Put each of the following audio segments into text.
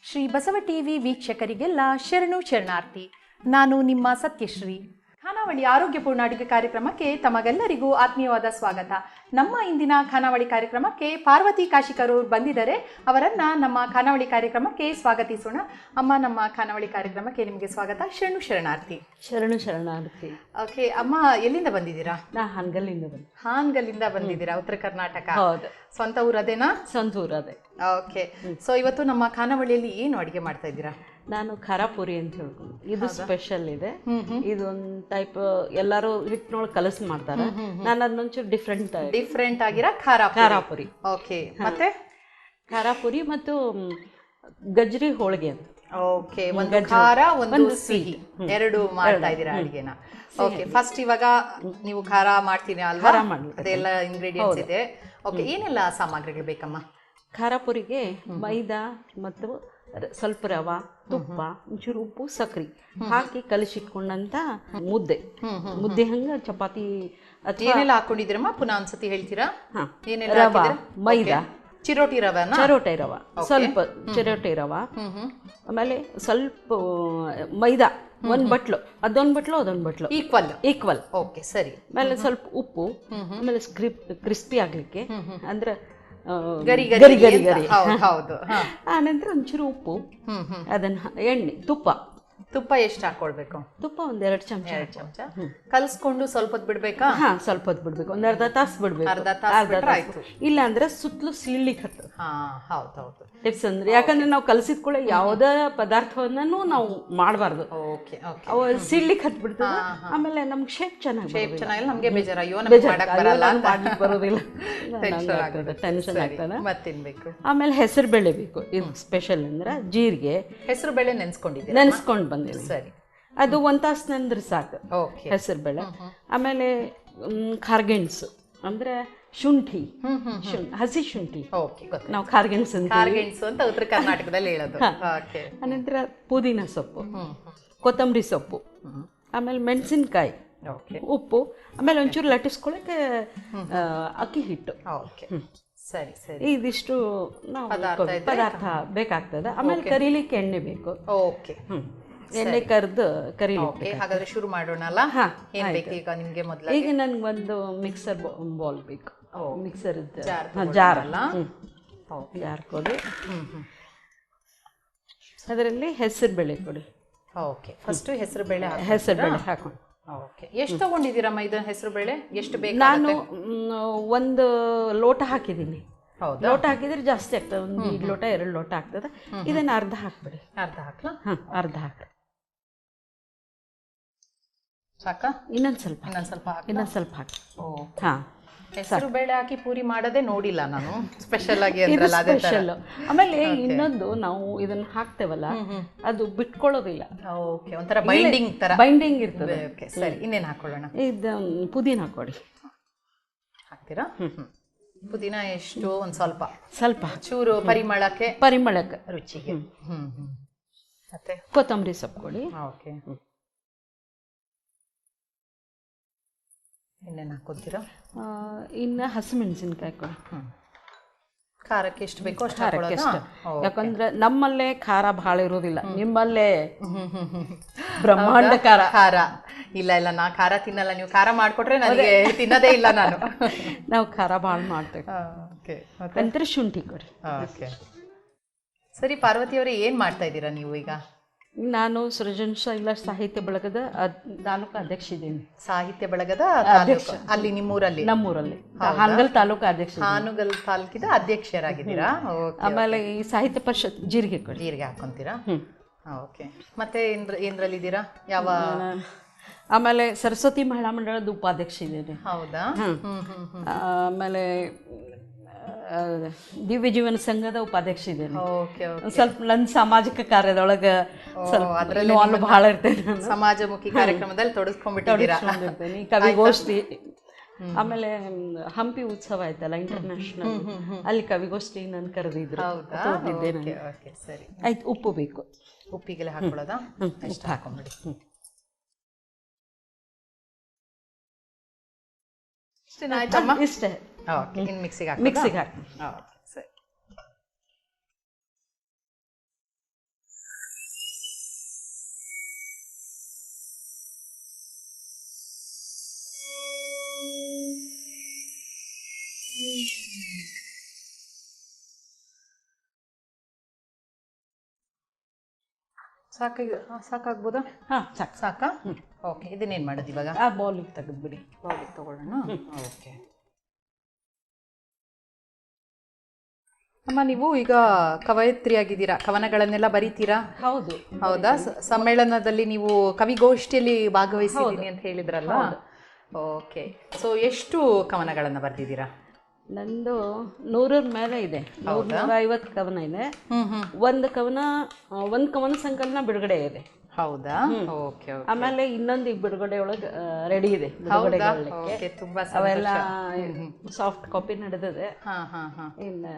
Shri Basava TV ವೀಕ್ಷಕರಿಗೆಲ್ಲ ಶರಣು ಶರಣಾರ್ಥಿ. ನಾನು ನಿಮ್ಮ ಸತ್ಯಶ್ರೀ. ಖಾನಾವಳಿ ಆರೋಗ್ಯಪೂರ್ಣ ಅಡುಗೆ ಕಾರ್ಯಕ್ರಮಕ್ಕೆ ತಮಗೆಲ್ಲರಿಗೂ ಆತ್ಮೀಯವಾದ ಸ್ವಾಗತ. ನಮ್ಮ ಇಂದಿನ ಖಾನಾವಳಿ ಕಾರ್ಯಕ್ರಮಕ್ಕೆ ಪಾರ್ವತಿ ಕಾಶಿಕರು ಬಂದಿದ್ದಾರೆ. ಅವರನ್ನ ನಮ್ಮ ಖಾನಾವಳಿ ಕಾರ್ಯಕ್ರಮಕ್ಕೆ ಸ್ವಾಗತಿಸೋಣ. ಅಮ್ಮ, ನಮ್ಮ ಖಾನಾವಳಿ ಕಾರ್ಯಕ್ರಮಕ್ಕೆ ನಿಮಗೆ ಸ್ವಾಗತ. ಶರಣು ಶರಣಾರ್ಥಿ. ಶರಣು ಶರಣಾರ್ಥಿ. ಓಕೆ ಅಮ್ಮ, ಎಲ್ಲಿಂದ ಬಂದಿದ್ದೀರಾ? ನಾ ಹಾನಗಲ್ಲಿಂದ ಹಾನಗಲ್ಲಿಂದ ಬಂದಿದ್ದೀರಾ, ಉತ್ತರ ಕರ್ನಾಟಕ. ಹೌದು. ಸ್ವಂತ ಊರು ಅದೇನಾ? ಸ್ವಂತ ಊರು ಅದೇ. ಓಕೆ. ಸೊ ಇವತ್ತು ನಮ್ಮ ಖಾನಾವಳಿಯಲ್ಲಿ ಏನು ಅಡುಗೆ ಮಾಡ್ತಾ ಇದ್ದೀರಾ? ನಾನು ಖಾರ ಪುರಿ ಅಂತ ಹೇಳ್ಕೊಂಡು, ಇದು ಸ್ಪೆಷಲ್ ಇದೆ. ಇದೊಂದು ಟೈಪ್ ಎಲ್ಲರೂ ಹಿಟ್ಟಿನೊಳಗೆ ಕಲಸಿ ಮಾಡ್ತಾರೆ. ನಾನು ಅದನ್ನೊಂಚೂರು ಡಿಫ್ರೆಂಟ್ ಆಗಿರೋ ಖಾರ ಪುರಿ. ಓಕೆ. ಮತ್ತೆ ಖಾರ ಪುರಿ ಮತ್ತು ಗಜ್ರಿ ಹೋಳಿಗೆ ಅಂತ. ಓಕೆ, ಒಂದು ಖಾರ ಒಂದು ಸಿಹಿ ಎರಡು ಮಾಡ್ತಾ ಇದ್ದೀರಾ ಅಡಿಗೆನ. ಓಕೆ, ಫಸ್ಟ್ ಇವಾಗ ನೀವು ಖಾರ ಮಾಡ್ತೀನಿ ಅಲ್ವಾ? ಅದೆಲ್ಲ ಇಂಗ್ರೀಡಿಯೆಂಟ್ಸ್ ಇದೆ. ಓಕೆ, ಏನೆಲ್ಲ ಸಾಮಗ್ರಿಗಳು ಬೇಕಮ್ಮ? ಖಾರ ಪುರಿಗೆ ಮೈದಾ ಮತ್ತು ಸ್ವಲ್ಪ ರವಾ, ತುಪ್ಪ, ಒಂಚೂರು ಉಪ್ಪು, ಸಕ್ರೆ ಹಾಕಿ ಕಲಸಿಟ್ಕೊಂಡಂತ ಮುದ್ದೆ ಹಂಗ ಚಪಾತಿ ಏನೆಲ್ಲ ಹಾಕೊಂಡಿದ್ದೀರಮ್ಮ? ಪುನಃ ಒಂದ್ಸತಿ ಹೇಳ್ತೀರಾ? ರವಾ, ಮೈದಾ, ಚಿರೋಟಿ ರವಾ, ಸ್ವಲ್ಪ ಚಿರೋಟಿ ರವಾ, ಆಮೇಲೆ ಸ್ವಲ್ಪ ಮೈದಾ, ಒಂದ್ ಬಟ್ಲು, ಅದೊಂದ್ ಬಟ್ಲು ಈಕ್ವಲ್. ಓಕೆ, ಸರಿ. ಆಮೇಲೆ ಸ್ವಲ್ಪ ಉಪ್ಪು, ಆಮೇಲೆ ಕ್ರಿಸ್ಪಿ ಆಗ್ಲಿಕ್ಕೆ ಅಂದ್ರೆ ಗರಿ ಆನಂತರ ಒಂಚೂರು ಉಪ್ಪು, ಅದನ್ನ ಎಣ್ಣೆ, ತುಪ್ಪ ಎಷ್ಟು ಹಾಕೊಳ್ಬೇಕು? ತುಪ್ಪ ಒಂದ್ 2 ಚಮಚ ಕಲ್ಸ್ಕೊಂಡು ಸ್ವಲ್ಪ ಹೊತ್ತು ಬಿಡ್ಬೇಕಾ? ಸ್ವಲ್ಪ ಹೊತ್ತು ಬಿಡ್ಬೇಕು, ಒಂದ್ ಅರ್ಧ ತಾಸು ಬಿಡ್ಬೇಕು. ಇಲ್ಲ ಅಂದ್ರೆ ಸುತ್ತಲೂ ಸೀಳ್ಲಿಕ್ಕೆ ಹತ್ತು. ಹೌದು. ಟಿಪ್ಸ್ ಅಂದ್ರೆ, ಯಾಕಂದ್ರೆ ನಾವು ಕಲಸಿದ ಕೂಡ ಯಾವುದೇ ಪದಾರ್ಥವನ್ನೂ ನಾವು ಮಾಡಬಾರ್ದು. ಅವು ಸೀಳ್ಲಿಕ್ಕೆ ಹತ್ ಬಿಡ್ತದೆ. ಆಮೇಲೆ ನಮ್ಗೆ ಶೇಪ್ ಚೆನ್ನಾಗಿ ನಮ್ಗೆ ಬೇಜಾರಾಗಿ ಬರೋದಿಲ್ಲ, ಟೆನ್ಷನ್ ಆಗ್ತದೆ. ಆಮೇಲೆ ಹೆಸರು ಬೇಳೆ ಬೇಕು. ಇದು ಸ್ಪೆಷಲ್ ಅಂದ್ರೆ ಜೀರಿಗೆ, ಹೆಸರು ಬೇಳೆ ನೆನ್ಸ್ಕೊಂಡ್ ಬಂದಿಲ್ಲ. ಸರಿ, ಅದು 1 ತಾಸು ನೆಂದ್ರೆ ಸಾಕು. ಹೆಸರು ಬೇಳೆ. ಆಮೇಲೆ ಖಾರ್ಗೆಣ್ಸು ಅಂದ್ರೆ ಶುಂಠಿ, ಹಸಿ ಶುಂಠಿ. ನಾವು ಖಾರ್ಗೆಣ್ಸು ಅಂತ ಉತ್ತರ ಕರ್ನಾಟಕದಲ್ಲಿ ಹೇಳೋದು. ಅನಂತರ ಪುದೀನ ಸೊಪ್ಪು, ಕೊತ್ತಂಬರಿ ಸೊಪ್ಪು, ಆಮೇಲೆ ಮೆಣಸಿನ್ಕಾಯಿ, ಉಪ್ಪು, ಆಮೇಲೆ ಒಂಚೂರು ಲಟ್ಟಿಸ್ಕೊಳಕ್ಕೆ ಅಕ್ಕಿ ಹಿಟ್ಟು. ಸರಿ. ಇದಿಷ್ಟು ನಾವು ಪದಾರ್ಥ ಬೇಕಾಗ್ತದೆ. ಆಮೇಲೆ ಕರೀಲಿಕ್ಕೆ ಎಣ್ಣೆ ಬೇಕು. ಎಣ್ಣೆ ಕರೀಲಿಕ್ಕೆ. ಹಾಗಾದ್ರೆ ಶುರು ಮಾಡೋಣ ಅಲ್ಲ? ಏನ್ ಬೇಕು ಈಗ ನಿಮ್ಗೆ? ಮೊದಲು ಈಗ ನನ್ಗೆ ಒಂದು ಮಿಕ್ಸರ್ ಬೌಲ್ ಬೇಕು. ಮಿಕ್ಸರ್ ಜಾರ್ ಕೊಡಿ. ಅದರಲ್ಲಿ ಹೆಸರು ಬೇಳೆ ಕೊಡಿ. ಓಕೆ, ಫಸ್ಟ್ ಹೆಸರು ಬೇಳೆ ಹಾಕೊಂಡು. ಓಕೆ, ಎಷ್ಟು ತಗೊಂಡಿದ್ದೀರಮ್ಮ ಇದು ಹೆಸರು ಬೇಳೆ? ಎಷ್ಟು ಬೇಕು? ನಾನು 1 ಲೋಟ ಹಾಕಿದ್ದೀನಿ. ಲೋಟ ಹಾಕಿದ್ರೆ ಜಾಸ್ತಿ ಆಗ್ತದೆ. 1 ಲೋಟ 2 ಲೋಟ ಆಗ್ತದೆ. ಇದನ್ನ ಅರ್ಧ ಹಾಕ್ಬಿಡಿ. ಅರ್ಧ ಹಾಕ್ಲಾ? ಅರ್ಧ ಹಾಕ್ರಿ. ಸಾಕ? ಇನ್ನೊಂದು ಸ್ವಲ್ಪ ಹಾಕಿ. ಹೆಸರು ಬೇಳೆ ಹಾಕಿ ಪೂರಿ ಮಾಡೋದೇ ನೋಡಿಲ್ಲ ನಾನು. ಸ್ಪೆಷಲ್ ಆಗಿ ಆಮೇಲೆ ಇನ್ನೊಂದು, ನಾವು ಇದನ್ನ ಹಾಕ್ತೇವಲ್ಲ, ಅದು ಬಿಟ್ಕೊಳ್ಳೋದಿಲ್ಲ. ಓಕೆ, ಒಂಥರ ಬೈಂಡಿಂಗ್ ಇರ್ತದೆ. ಸರಿ, ಇನ್ನೇನು ಹಾಕೊಳ್ಳೋಣ? ಇದು ಪುದೀನ ಹಾಕೊಡಿ. ಹಾಕ್ತೀರಾ? ಪುದೀನ ಎಷ್ಟು? ಒಂದು ಸ್ವಲ್ಪ ಚೂರು ಪರಿಮಳಕ್ಕೆ ರುಚಿಗೆ. ಮತ್ತೆ ಕೊತ್ತಂಬರಿ ಸೊಪ್ಪು ಕೊಡಿ. ಓಕೆ, ಇನ್ನೇನು ಹಾಕೋತೀರಾ? ಇನ್ನು ಹಸಿಮೆಣಸಿನ್ಕಾಯಿ ಕೊಡಿ. ಖಾರಕ್ಕೆ ಎಷ್ಟು ಬೇಕೋ ಅಷ್ಟು. ಯಾಕಂದ್ರೆ ನಮ್ಮಲ್ಲೇ ಖಾರ ಭಾಳ ಇರೋದಿಲ್ಲ, ನಿಮ್ಮಲ್ಲೇ ಬ್ರಹ್ಮಾಂಡ ಖಾರ. ಇಲ್ಲ, ನಾ ಖಾರ ತಿನ್ನಲ್ಲ. ನೀವು ಖಾರ ಮಾಡ್ಕೊಟ್ರೆ ನನಗೆ ತಿನ್ನೋದೇ ಇಲ್ಲ ನಾನು. ನಾವು ಖಾರ ಭಾಳ ಮಾಡ್ತೇವೆ. ನಂತರ ಶುಂಠಿ ಕೊಡಿ. ಸರಿ, ಪಾರ್ವತಿಯವರೇ, ಏನ್ ಮಾಡ್ತಾ ಇದ್ದೀರಾ ನೀವು ಈಗ? ನಾನು ಸೃಜನಶೀಲ ಸಾಹಿತ್ಯ ಬಳಗದ ತಾಲೂಕು ಅಧ್ಯಕ್ಷ ಇದ್ದೀನಿ. ಸಾಹಿತ್ಯ ಬಳಗದ ಅಲ್ಲಿ ನಿಮ್ಮೂರಲ್ಲಿ? ನಮ್ಮೂರಲ್ಲಿ ಹಾನಗಲ್ ತಾಲೂಕು ಅಧ್ಯಕ್ಷ. ಹಾನಗಲ್ ತಾಲೂಕಿದ ಅಧ್ಯಕ್ಷರಾಗಿದ್ದೀರಾ? ಆಮೇಲೆ ಈ ಸಾಹಿತ್ಯ ಪರಿಷತ್ ಜೀರಿಗೆ ಹಾಕೊಂತೀರಾ? ಓಕೆ. ಮತ್ತೆ ಏನ್ರಲ್ಲಿದ್ದೀರಾ? ಯಾವ? ಆಮೇಲೆ ಸರಸ್ವತಿ ಮಹಿಳಾ ಮಂಡಳದ ಉಪಾಧ್ಯಕ್ಷ ಇದ್ದೀನಿ. ಹೌದಾ? ಆಮೇಲೆ ದಿವ್ಯ ಜೀವನ ಸಂಘದ ಉಪಾಧ್ಯಕ್ಷ ಇದ್ದೇನೆ. ಸ್ವಲ್ಪ ನನ್ನ ಸಾಮಾಜಿಕ ಕಾರ್ಯದೊಳಗೆ ಸ್ವಲ್ಪ ಬಹಳ ಇರ್ತೇನೆ. ಸಮಾಜಮುಖಿ ಕಾರ್ಯಕ್ರಮದಲ್ಲಿ ತೊಡಗಿಸ್ಕೊಂಡ್ಬಿಟ್ಟಿದ್ದೀನಿ. ಕವಿಗೋಷ್ಠಿ, ಆಮೇಲೆ ಹಂಪಿ ಉತ್ಸವ ಆಯ್ತಲ್ಲ ಇಂಟರ್ನ್ಯಾಷನಲ್, ಅಲ್ಲಿ ಕವಿಗೋಷ್ಠಿ ನಾನು ಕರೆದಿದ್ರು. ಆಯ್ತು. ಉಪ್ಪು ಬೇಕು. ಉಪ್ಪಿಗೆಲ್ಲ ಹಾಕೊಳ್ಳೋದಾ? ಇಷ್ಟ ಹಾಕೊಂಡ್ಬಿಡಿ. ಇಷ್ಟೇ. ಮಿಕ್ಸಿಗೆ ಹಾಕಿ. ಸಾಕಾಗ್ಬೋದಾ? ಹಾಂ ಸಾಕು. ಸಾಕಾ? ಓಕೆ, ಇದನ್ನೇನು ಮಾಡೋದು ಇವಾಗ? ಆ ಬೌಲಿಗೆ ತೆಗೆದ್ಬಿಡಿ. ಬೌಲಿಗೆ ತಗೊಳ್ಳೋಣ. ಓಕೆ ಅಮ್ಮ, ನೀವು ಈಗ ಕವಯತ್ರಿ ಆಗಿದ್ದೀರಾ, ಕವನಗಳನ್ನೆಲ್ಲ ಬರೀತೀರಾ? ಹೌದು. ಹೌದಾ? ಸಮ್ಮೇಳನದಲ್ಲಿ ನೀವು ಕವಿಗೋಷ್ಠಿಯಲ್ಲಿ ಭಾಗವಹಿಸಿದ್ದೀನಿ ಅಂತ ಹೇಳಿದ್ರಲ್ಲ? ಓಕೆ. ಸೊ ಎಷ್ಟು ಕವನಗಳನ್ನು ಬರೆದಿದ್ದೀರಾ? ನಂದು 100ರ ಮೇಲೆ ಇದೆ. 150 ಕವನ ಇದೆ. ಒಂದು ಕವನ ಸಂಕಲನ ಬಿಡುಗಡೆ ಇದೆ. ಹೌದಾ? ಓಕೆ. ಆಮೇಲೆ ಇನ್ನೊಂದು ಈಗ ಬಿಡುಗಡೆ ಒಳಗೆ ರೆಡಿ ಇದೆ. ತುಂಬಾ ಅವೆಲ್ಲ ಸಾಫ್ಟ್ ಕಾಪಿ ನಡೆದಿದೆ. ಇನ್ನು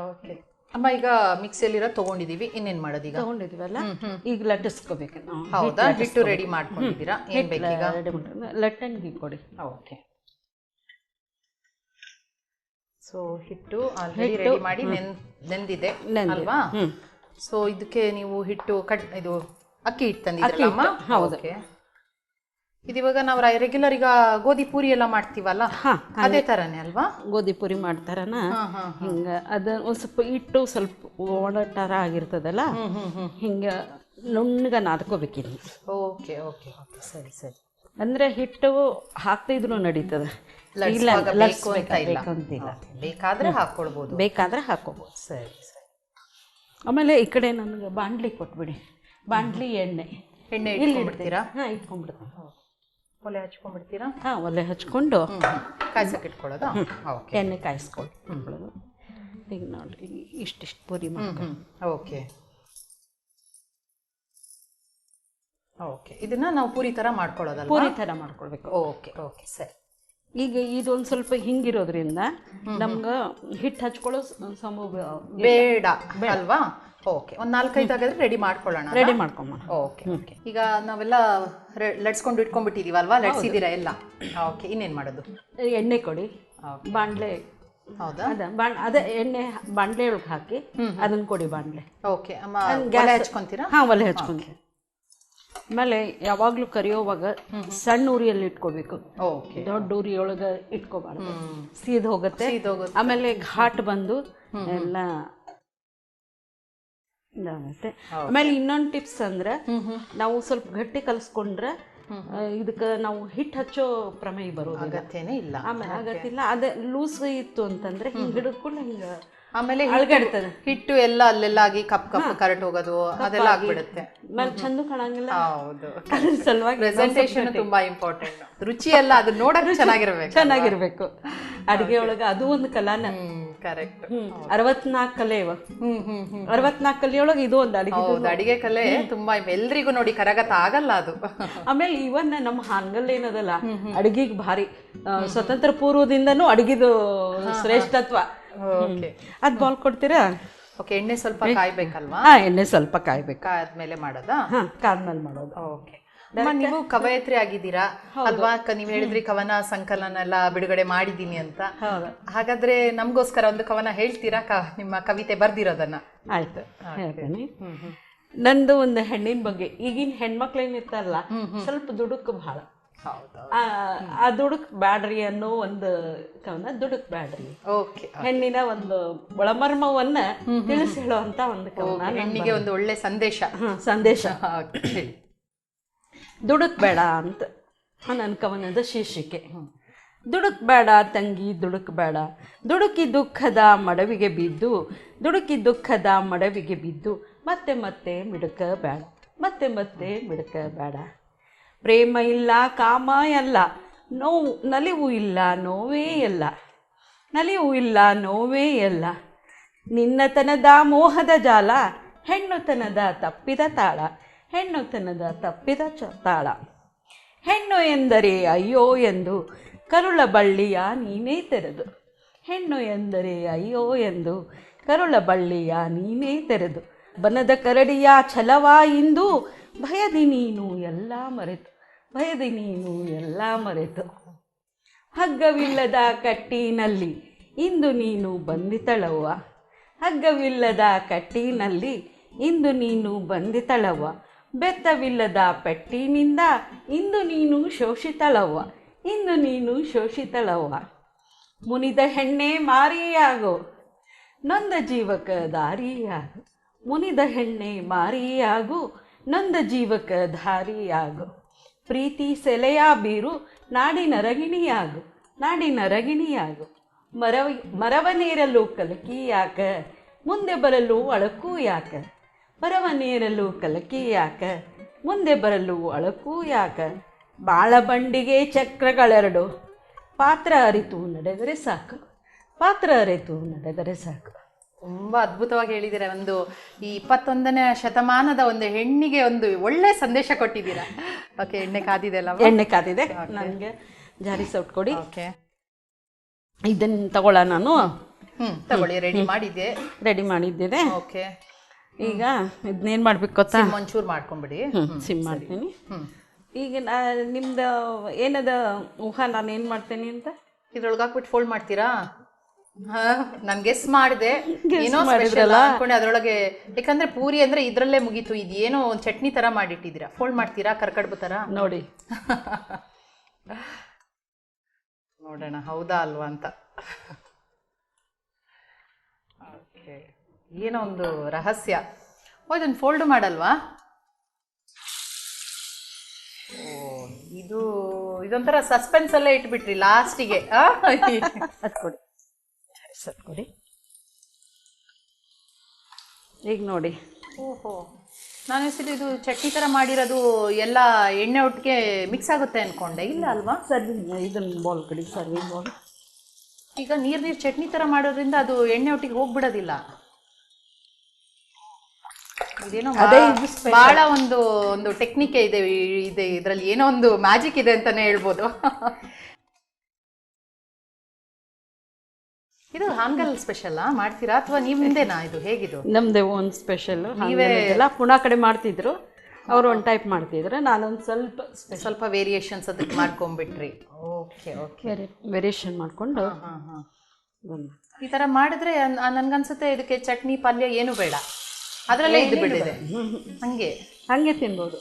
ಓಕೆ ಅಮ್ಮ, ಈಗ ಮಿಕ್ಸಿಯಲ್ಲಿರೋ ತಗೊಂಡಿದೀವಿ, ಇನ್ನೇನ್ ಮಾಡೋದು? ಈಗ ತಗೊಂಡಿದೀವಲ್ಲ, ಈಗ ಲಟ್ಟಿಸ್ಕೋಬೇಕು ನಾವು. ಹೌದಾ? ಹಿಟ್ಟು ರೆಡಿ ಮಾಡ್ಕೊಂಡಿದ್ದೀರಾ? ಏನ್ ಬೇಕೀಗ? ಲಟ್ಟಣಿಗೆ ಕೊಡಿ. ಓಕೆ. ಸೊ ಹಿಟ್ಟು ಆಲ್ರೆಡಿ ರೆಡಿ ಮಾಡಿ ನೆಂದಿದೆ ಅಲ್ವಾ? ಸೊ ಇದಕ್ಕೆ ನೀವು ಹಿಟ್ಟು ಇದು ಅಕ್ಕಿ ಹಿಟ್ಟು ತಂದಿದ್ದೀರಲ್ಲ? ಹೌದು. ಇದಿವಾಗ ನಾವು ರೆಗ್ಯುಲರ್ ಈಗ ಗೋಧಿ ಪೂರಿ ಎಲ್ಲ ಮಾಡ್ತೀವಲ್ಲ, ಅದೇ ತರನೇ ಅಲ್ವಾ? ಗೋಧಿ ಪೂರಿ ಮಾಡ್ತಾರನ ಹಿಂಗ ಅದ ಒಂದ್ ಸ್ವಲ್ಪ ಹಿಟ್ಟು ಸ್ವಲ್ಪ ಒಣಟಾರ ಆಗಿರ್ತದಲ್ಲ, ಹಿಂಗ ನುಣ್ಣಗ ನಾದ್ಕೋಬೇಕಿದ್. ಓಕೆ ಓಕೆ ಓಕೆ, ಸರಿ ಸರಿ. ಅಂದ್ರೆ ಹಿಟ್ಟು ಹಾಕ್ತಿದ್ರು ನಡೀತದೆ, ಬೇಕಾದ್ರೆ ಹಾಕೊಳ್ಬೋದು. ಬೇಕಾದ್ರೆ ಹಾಕೋಬಹುದು. ಸರಿ ಸರಿ. ಆಮೇಲೆ ಈ ಕಡೆ ನನಗೆ ಬಾಂಡ್ಲಿ ಕೊಟ್ಬಿಡಿ. ಬಾಂಡ್ಲಿ ಎಣ್ಣೆ ಇಲ್ಲಿ ಇಡ್ತೀರಾ? ಹಾಂ, ಇಟ್ಕೊಂಡ್ಬಿಡ್ತೀನಿ. ಒಲೆ ಹಚ್ಕೊಂಡ್ಬಿಡ್ತೀರಾ? ಹಾಂ, ಒಲೆ ಹಚ್ಕೊಂಡು ಕಾಯ್ಸಕ್ಕೆ ಇಟ್ಕೊಳ್ಳೋದಾ? ಎಣ್ಣೆ ಕಾಯಿಸ್ಕೊಳ್ಳೋದು. ಈಗ ನೋಡ್ರಿ, ಇಷ್ಟಿಷ್ಟು ಪೂರಿ ಮಾಡ್ಕೊಂಡು. Okay okay. ಇದನ್ನ ನಾವು ಪೂರಿ ಥರ ಮಾಡ್ಕೊಳ್ಳೋದಲ್ಲ? ಪೂರಿ ಥರ ಮಾಡ್ಕೊಳ್ಬೇಕು. ಓಕೆ ಓಕೆ, ಸರಿ. ಈಗ ಇದೊಂದು ಸ್ವಲ್ಪ ಹಿಂಗಿರೋದ್ರಿಂದ ನಮ್ಗೆ ಹಿಟ್ಟು ಹಚ್ಕೊಳ್ಳೋ ಬೇಡ ಅಲ್ವಾ? ಓಕೆ, ಒಂದು 4-5 ಆಗಿದ್ರೆ ರೆಡಿ ಮಾಡ್ಕೊಳ್ಳೋಣ. ರೆಡಿ ಮಾಡ್ಕೊಂಬೋಣ. Okay okay. ಈಗ ನಾವೆಲ್ಲ ಲಟ್ಸ್ಕೊಂಡು ಇಟ್ಕೊಂಡ್ಬಿಟ್ಟಿದೀವಲ್ವಾ? ಲಟ್ಸಿದ್ದೀರಾ ಎಲ್ಲ? ಓಕೆ, ಇನ್ನೇನು ಮಾಡೋದು? ಎಣ್ಣೆ ಕೊಡಿ. ಬಾಂಡ್ಲೆ. ಹೌದಾ? ಅದೇ ಎಣ್ಣೆ ಬಾಂಡ್ಲೆ ಒಳಗೆ ಹಾಕಿ ಅದನ್ನ ಕೊಡಿ. ಬಾಂಡ್ಲೆ. ಓಕೆ ಅಮ್ಮ, ಒಲೆ ಹಚ್ಕೊಂತೀರಾ? ಹಾಂ, ಒಲೆ ಹಚ್ಕೊಂತೀವಿ. ಆಮೇಲೆ ಯಾವಾಗಲೂ ಕರಿಯೋವಾಗ ಸಣ್ಣ ಉರಿಯಲ್ಲಿ ಇಟ್ಕೋಬೇಕು. ದೊಡ್ಡ ಉರಿಯೊಳಗೆ ಇಟ್ಕೋಬಾರ್ದು, ಸೀದ್ ಹೋಗುತ್ತೆ. ಆಮೇಲೆ ಘಾಟ್ ಬಂದು ಎಲ್ಲ ಇದಾಗುತ್ತೆ. ಆಮೇಲೆ ಇನ್ನೊಂದು ಟಿಪ್ಸ್ ಅಂದ್ರೆ, ನಾವು ಸ್ವಲ್ಪ ಗಟ್ಟಿ ಕಲಿಸ್ಕೊಂಡ್ರೆ ಇದಕ್ಕೆ ನಾವು ಹಿಟ್ಟು ಹಚ್ಚೋ ಪ್ರಮೇಯ ಬರೋದು ಅಗತ್ಯನೇ ಇಲ್ಲ. ಆಮೇಲೆ ಆಗತ್ತಿಲ್ಲ. ಅದೇ ಲೂಸ್ ಇತ್ತು ಅಂತಂದ್ರೆ ಹಿಂಗೆ ಹಿಡಿದ್ಕೊಂಡು ಹಿಂಗೆ ಆಮೇಲೆ ಅಳಗಡ್ತದೆ ಹಿಟ್ಟು ಎಲ್ಲ ಅಲ್ಲೆಲ್ಲ ಆಗಿ ಕಪ್ ಕರಟ್ ಹೋಗೋದು ಅದೆಲ್ಲ ಆಗ್ಬಿಡುತ್ತೆ. ಆಮೇಲೆ ಚಂದ ಕಾಣಂಗಿಲ್ಲ. ಹೌದು, ಸಲುವಾಗಿ ಪ್ರೆಸೆಂಟೇಷನ್ ತುಂಬಾ ಇಂಪಾರ್ಟೆಂಟ್. ರುಚಿ ಎಲ್ಲ ಅದು ನೋಡಕ್ಕೆ ಚೆನ್ನಾಗಿರ್ಬೇಕು. ಅಡಿಗೆ ಒಳಗೆ ಅದು ಒಂದು ಕಲಾನ. ಕರೆಕ್ಟ್. 64 ಕಲೆ ಇವ. 64 ಕಲೆಯೊಳಗೆ ಇದು ಒಂದು ಅಡಿಗೆ ಕಲೆ. ತುಂಬಾ ಎಲ್ರಿಗೂ ನೋಡಿ ಕರಗತ ಆಗಲ್ಲ ಅದು. ಆಮೇಲೆ ಇವನ್ ನಮ್ಮ ಹಾನಗಲ್ ಏನದಲ್ಲ, ಅಡಿಗೆಗೆ ಭಾರಿ ಸ್ವತಂತ್ರ ಪೂರ್ವದಿಂದನೂ ಅಡಿಗೆದು ಶ್ರೇಷ್ಠತ್ವ. ಅದ್ ಬಾಲ್ ಕೊಡ್ತೀರಾ? ಓಕೆ. ಎಣ್ಣೆ ಸ್ವಲ್ಪ ಕಾಯ್ಬೇಕಲ್ವಾ? ಎಣ್ಣೆ ಸ್ವಲ್ಪ ಕಾಯ್ಬೇಕು. ಕಾದ್ಮೇಲೆ ಮಾಡೋದಾ? ಕಾದ್ಮೇಲೆ ಮಾಡೋದು. ಓಕೆ. ನೀವು ಕವಯತ್ರಿ ಆಗಿದ್ದೀರಾ ಅಲ್ವಾ? ನೀವು ಹೇಳಿದ್ರಿ ಕವನ ಸಂಕಲನ ಎಲ್ಲ ಬಿಡುಗಡೆ ಮಾಡಿದೀನಿ ಅಂತ. ಹಾಗಾದ್ರೆ ನಮ್ಗೋಸ್ಕರ ಒಂದು ಕವನ ಹೇಳ್ತೀರಾ? ನಿಮ್ಮ ಕವಿತೆ ಬರ್ದಿರೋದನ್ನ. ಆಯ್ತು, ಹೇಳ್ತೇನೆ. ನಂದು ಒಂದು ಹೆಣ್ಣಿನ ಬಗ್ಗೆ. ಈಗಿನ ಹೆಣ್ಮಕ್ಳೇನಿರ್ತಾರಲ್ಲ, ಸ್ವಲ್ಪ ದುಡುಕು ಬಹಳ. ಆ ದುಡುಕ್ ಬ್ಯಾಡ್ರಿ ಅನ್ನೋ ಒಂದು ಕವನ. ದುಡುಕ್ ಬ್ಯಾಡ್ರಿ, ಹೆಣ್ಣಿನ ಒಂದು ಒಳಮರ್ಮವನ್ನ ತಿಳಿಸಿ ಹೇಳುವಂತ ಒಂದು ಕವನ. ಹೆಣ್ಣಿಗೆ ಒಂದು ಒಳ್ಳೆ ಸಂದೇಶ. ದುಡುಕ್ ಬೇಡ ಅಂತ ನನ್ನ ಕವನದ ಶೀರ್ಷಿಕೆ. ದುಡುಕ್ ಬೇಡ ತಂಗಿ, ದುಡುಕ್ ಬೇಡ. ದುಡುಕಿ ದುಃಖದ ಮಡವಿಗೆ ಬಿದ್ದು, ದುಡುಕಿ ದುಃಖದ ಮಡವಿಗೆ ಬಿದ್ದು, ಮತ್ತೆ ಮತ್ತೆ ಮಿಡುಕ ಬೇಡ, ಮತ್ತೆ ಮತ್ತೆ ಮಿಡುಕ ಬೇಡ. ಪ್ರೇಮ ಇಲ್ಲ, ಕಾಮ ಎಲ್ಲ, ನಲಿವು ಇಲ್ಲ, ನೋವೇ ಎಲ್ಲ, ನಲಿವು ಇಲ್ಲ, ನೋವೇ ಎಲ್ಲ. ನಿನ್ನತನದ ಮೋಹದ ಜಾಲ, ಹೆಣ್ಣುತನದ ತಪ್ಪಿದ ತಾಳ, ಹೆಣ್ಣುತನದ ತಪ್ಪಿದ ತಾಳ. ಹೆಣ್ಣು ಎಂದರೆ ಅಯ್ಯೋ ಎಂದು ಕರುಳ ಬಳ್ಳಿಯ ನೀನೇ ತೆರೆದು, ಹೆಣ್ಣು ಎಂದರೆ ಅಯ್ಯೋ ಎಂದು ಕರುಳ ಬಳ್ಳಿಯ ನೀನೇ ತೆರೆದು, ಬನದ ಕರಡಿಯ ಛಲವ ಇಂದು ಭಯದಿ ನೀನು ಎಲ್ಲ ಮರೆತು, ಭಯದಿ ನೀನು ಎಲ್ಲ ಮರೆತು. ಹಗ್ಗವಿಲ್ಲದ ಕಟ್ಟಿನಲ್ಲಿ ಇಂದು ನೀನು ಬಂದಿತಳವ್ವ, ಹಗ್ಗವಿಲ್ಲದ ಕಟ್ಟಿನಲ್ಲಿ ಇಂದು ನೀನು ಬಂದಿತಳವ್ವ. ಬೆತ್ತವಿಲ್ಲದ ಪೆಟ್ಟಿನಿಂದ ಇಂದು ನೀನು ಶೋಷಿತಳವ್ವ, ಇಂದು ನೀನು ಶೋಷಿತಳವ್ವ. ಮುನಿದ ಹೆಣ್ಣೆ ಮಾರಿಯಾಗೋ, ನೊಂದ ಜೀವಕ ದಾರಿಯಾಗು, ಮುನಿದ ಹೆಣ್ಣೆ ಮಾರಿಯಾಗು ನೊಂದ ಜೀವಕ ಧಾರಿಯಾಗು ಪ್ರೀತಿ ಸೆಲೆಯ ಬೀರು ನಾಡಿನ ರಗಿಣಿಯಾಗು ನಾಡಿನ ರಗಿಣಿಯಾಗು ಮರವನೇರಲು ಕಲಕಿ ಯಾಕ ಮುಂದೆ ಬರಲು ಅಳಕು ಯಾಕ ಮರವನೇರಲು ಕಲಕಿ ಯಾಕ ಮುಂದೆ ಬರಲು ಅಳಕು ಯಾಕ ಬಾಳ ಬಂಡಿಗೆ ಚಕ್ರಗಳೆರಡು ಪಾತ್ರ ಅರಿತು ನಡೆದರೆ ಸಾಕು ಪಾತ್ರ ಅರಿತು ನಡೆದರೆ ಸಾಕು. ತುಂಬಾ ಅದ್ಭುತವಾಗಿ ಹೇಳಿದ್ದೀರಾ. ಒಂದು ಈ 21ನೇ ಶತಮಾನದ ಒಂದು ಹೆಣ್ಣಿಗೆ ಒಂದು ಒಳ್ಳೆ ಸಂದೇಶ ಕೊಟ್ಟಿದ್ದೀರಾ. ಓಕೆ, ಎಣ್ಣೆ ಕಾದಿದೆ ಅಲ್ಲ? ಎಣ್ಣೆ ಕಾದಿದೆ. ನನಗೆ ಜಾರಿ ಸೌಟ್ ಕೊಡಿ. ಓಕೆ, ಇದನ್ನ ತಗೊಳ್ಳ ನಾನು. ತಗೊಳ್ಳಿ, ರೆಡಿ ಮಾಡಿದ್ದೇನೆ. ಓಕೆ, ಈಗ ಇದನ್ನೇನು ಮಾಡ್ಬೇಕು ಗೊತ್ತಾ? ಒಂಚೂರು ಮಾಡ್ಕೊಂಬಿಡಿ. ಸಿಮ್ ಮಾಡ್ತೀನಿ. ಈಗ ನಿಮ್ದು ಏನದ ಊಹಾ ನಾನು ಏನು ಮಾಡ್ತೇನೆ ಅಂತ ಇದ್ರೊಳಗೆ ಹಾಕ್ಬಿಟ್ಟು ಫೋಲ್ಡ್ ಮಾಡ್ತೀರಾ? ನಾನು ಗೆಸ್ ಮಾಡಿದೆ ಏನೋ ಸ್ಪೆಷಲ್ ಅನ್ಕೊಂಡೆ ಅದ್ರೊಳಗೆ. ಯಾಕಂದ್ರೆ ಪೂರಿ ಅಂದ್ರೆ ಇದ್ರಲ್ಲೇ ಮುಗೀತು. ಇದೇನೋ ಒಂದು ಚಟ್ನಿ ತರ ಮಾಡಿಟ್ಟಿದ್ದೀರಾ. ಫೋಲ್ಡ್ ಮಾಡ್ತೀರಾ ಕರ್ಕಡ್ಬು ತರ? ನೋಡಿ ನೋಡೋಣ ಹೌದಾ ಅಲ್ವಾ ಅಂತ. ಓಕೆ, ಏನೋ ಒಂದು ರಹಸ್ಯ. ಇದನ್ನು ಫೋಲ್ಡ್ ಮಾಡಲ್ವಾ? ಇದೊಂಥರ ಸಸ್ಪೆನ್ಸ್ ಅಲ್ಲೇ ಇಟ್ಬಿಟ್ರಿ ಲಾಸ್ಟಿಗೆ. ಕೊಡಿ ಸರ್, ಕೊಡಿ. ಈಗ ನೋಡಿ. ಓಹೋ, ನಾನು ಹೆಸರು ಇದು ಚಟ್ನಿ ಥರ ಮಾಡಿರೋದು ಎಲ್ಲ ಎಣ್ಣೆ ಒಟ್ಟಿಗೆ ಮಿಕ್ಸ್ ಆಗುತ್ತೆ ಅಂದ್ಕೊಂಡೆ. ಇಲ್ಲ ಅಲ್ವಾ? ಸರ್ವಿಂಗ್ ಇದನ್ನು ಬೌಲ್ ಕೊಡಿ, ಸರ್ವಿಂಗ್ ಬೌಲ್. ಈಗ ನೀರು ಚಟ್ನಿ ಥರ ಮಾಡೋದ್ರಿಂದ ಅದು ಎಣ್ಣೆ ಒಟ್ಟಿಗೆ ಹೋಗ್ಬಿಡೋದಿಲ್ಲ. ಇದೇನೋ ಬಹಳ ಒಂದು ಟೆಕ್ನಿಕ್ ಇದೆ ಇದರಲ್ಲಿ. ಏನೋ ಒಂದು ಮ್ಯಾಜಿಕ್ ಇದೆ ಅಂತಾನೆ ಹೇಳ್ಬೋದು. ಇದು ಹಾನಗಲ್ ಸ್ಪೆಷಲ್ ಮಾಡ್ತೀರಾ ಅಥವಾ ನಿಮ್ದೇನಾ? ಇದು ಹೇಗಿದು? ನಮ್ದೇ ಒಂದು ಸ್ಪೆಷಲ್. ನೀವೆಲ್ಲ ಪುಣಾ ಕಡೆ ಮಾಡ್ತಿದ್ರು, ಅವರು ಒಂದು ಟೈಪ್ ಮಾಡ್ತಿದ್ರು, ನಾನೊಂದು ಸ್ವಲ್ಪ ವೇರಿಯೇಷನ್ಸ್ ಅದಕ್ಕೆ ಮಾಡ್ಕೊಂಡ್ಬಿಟ್ರಿ. ಓಕೆ ಓಕೆ, ವೇರಿಯೇಷನ್ ಮಾಡಿಕೊಂಡು ಈ ಥರ ಮಾಡಿದ್ರೆ ನನ್ಗನ್ಸುತ್ತೆ ಇದಕ್ಕೆ ಚಟ್ನಿ ಪಲ್ಯ ಏನು ಬೇಡ, ಅದರಲ್ಲೇ ಇದ್ದು ಬಿಟ್ಟಿದೆ. ಹಂಗೆ ತಿನ್ಬೋದು.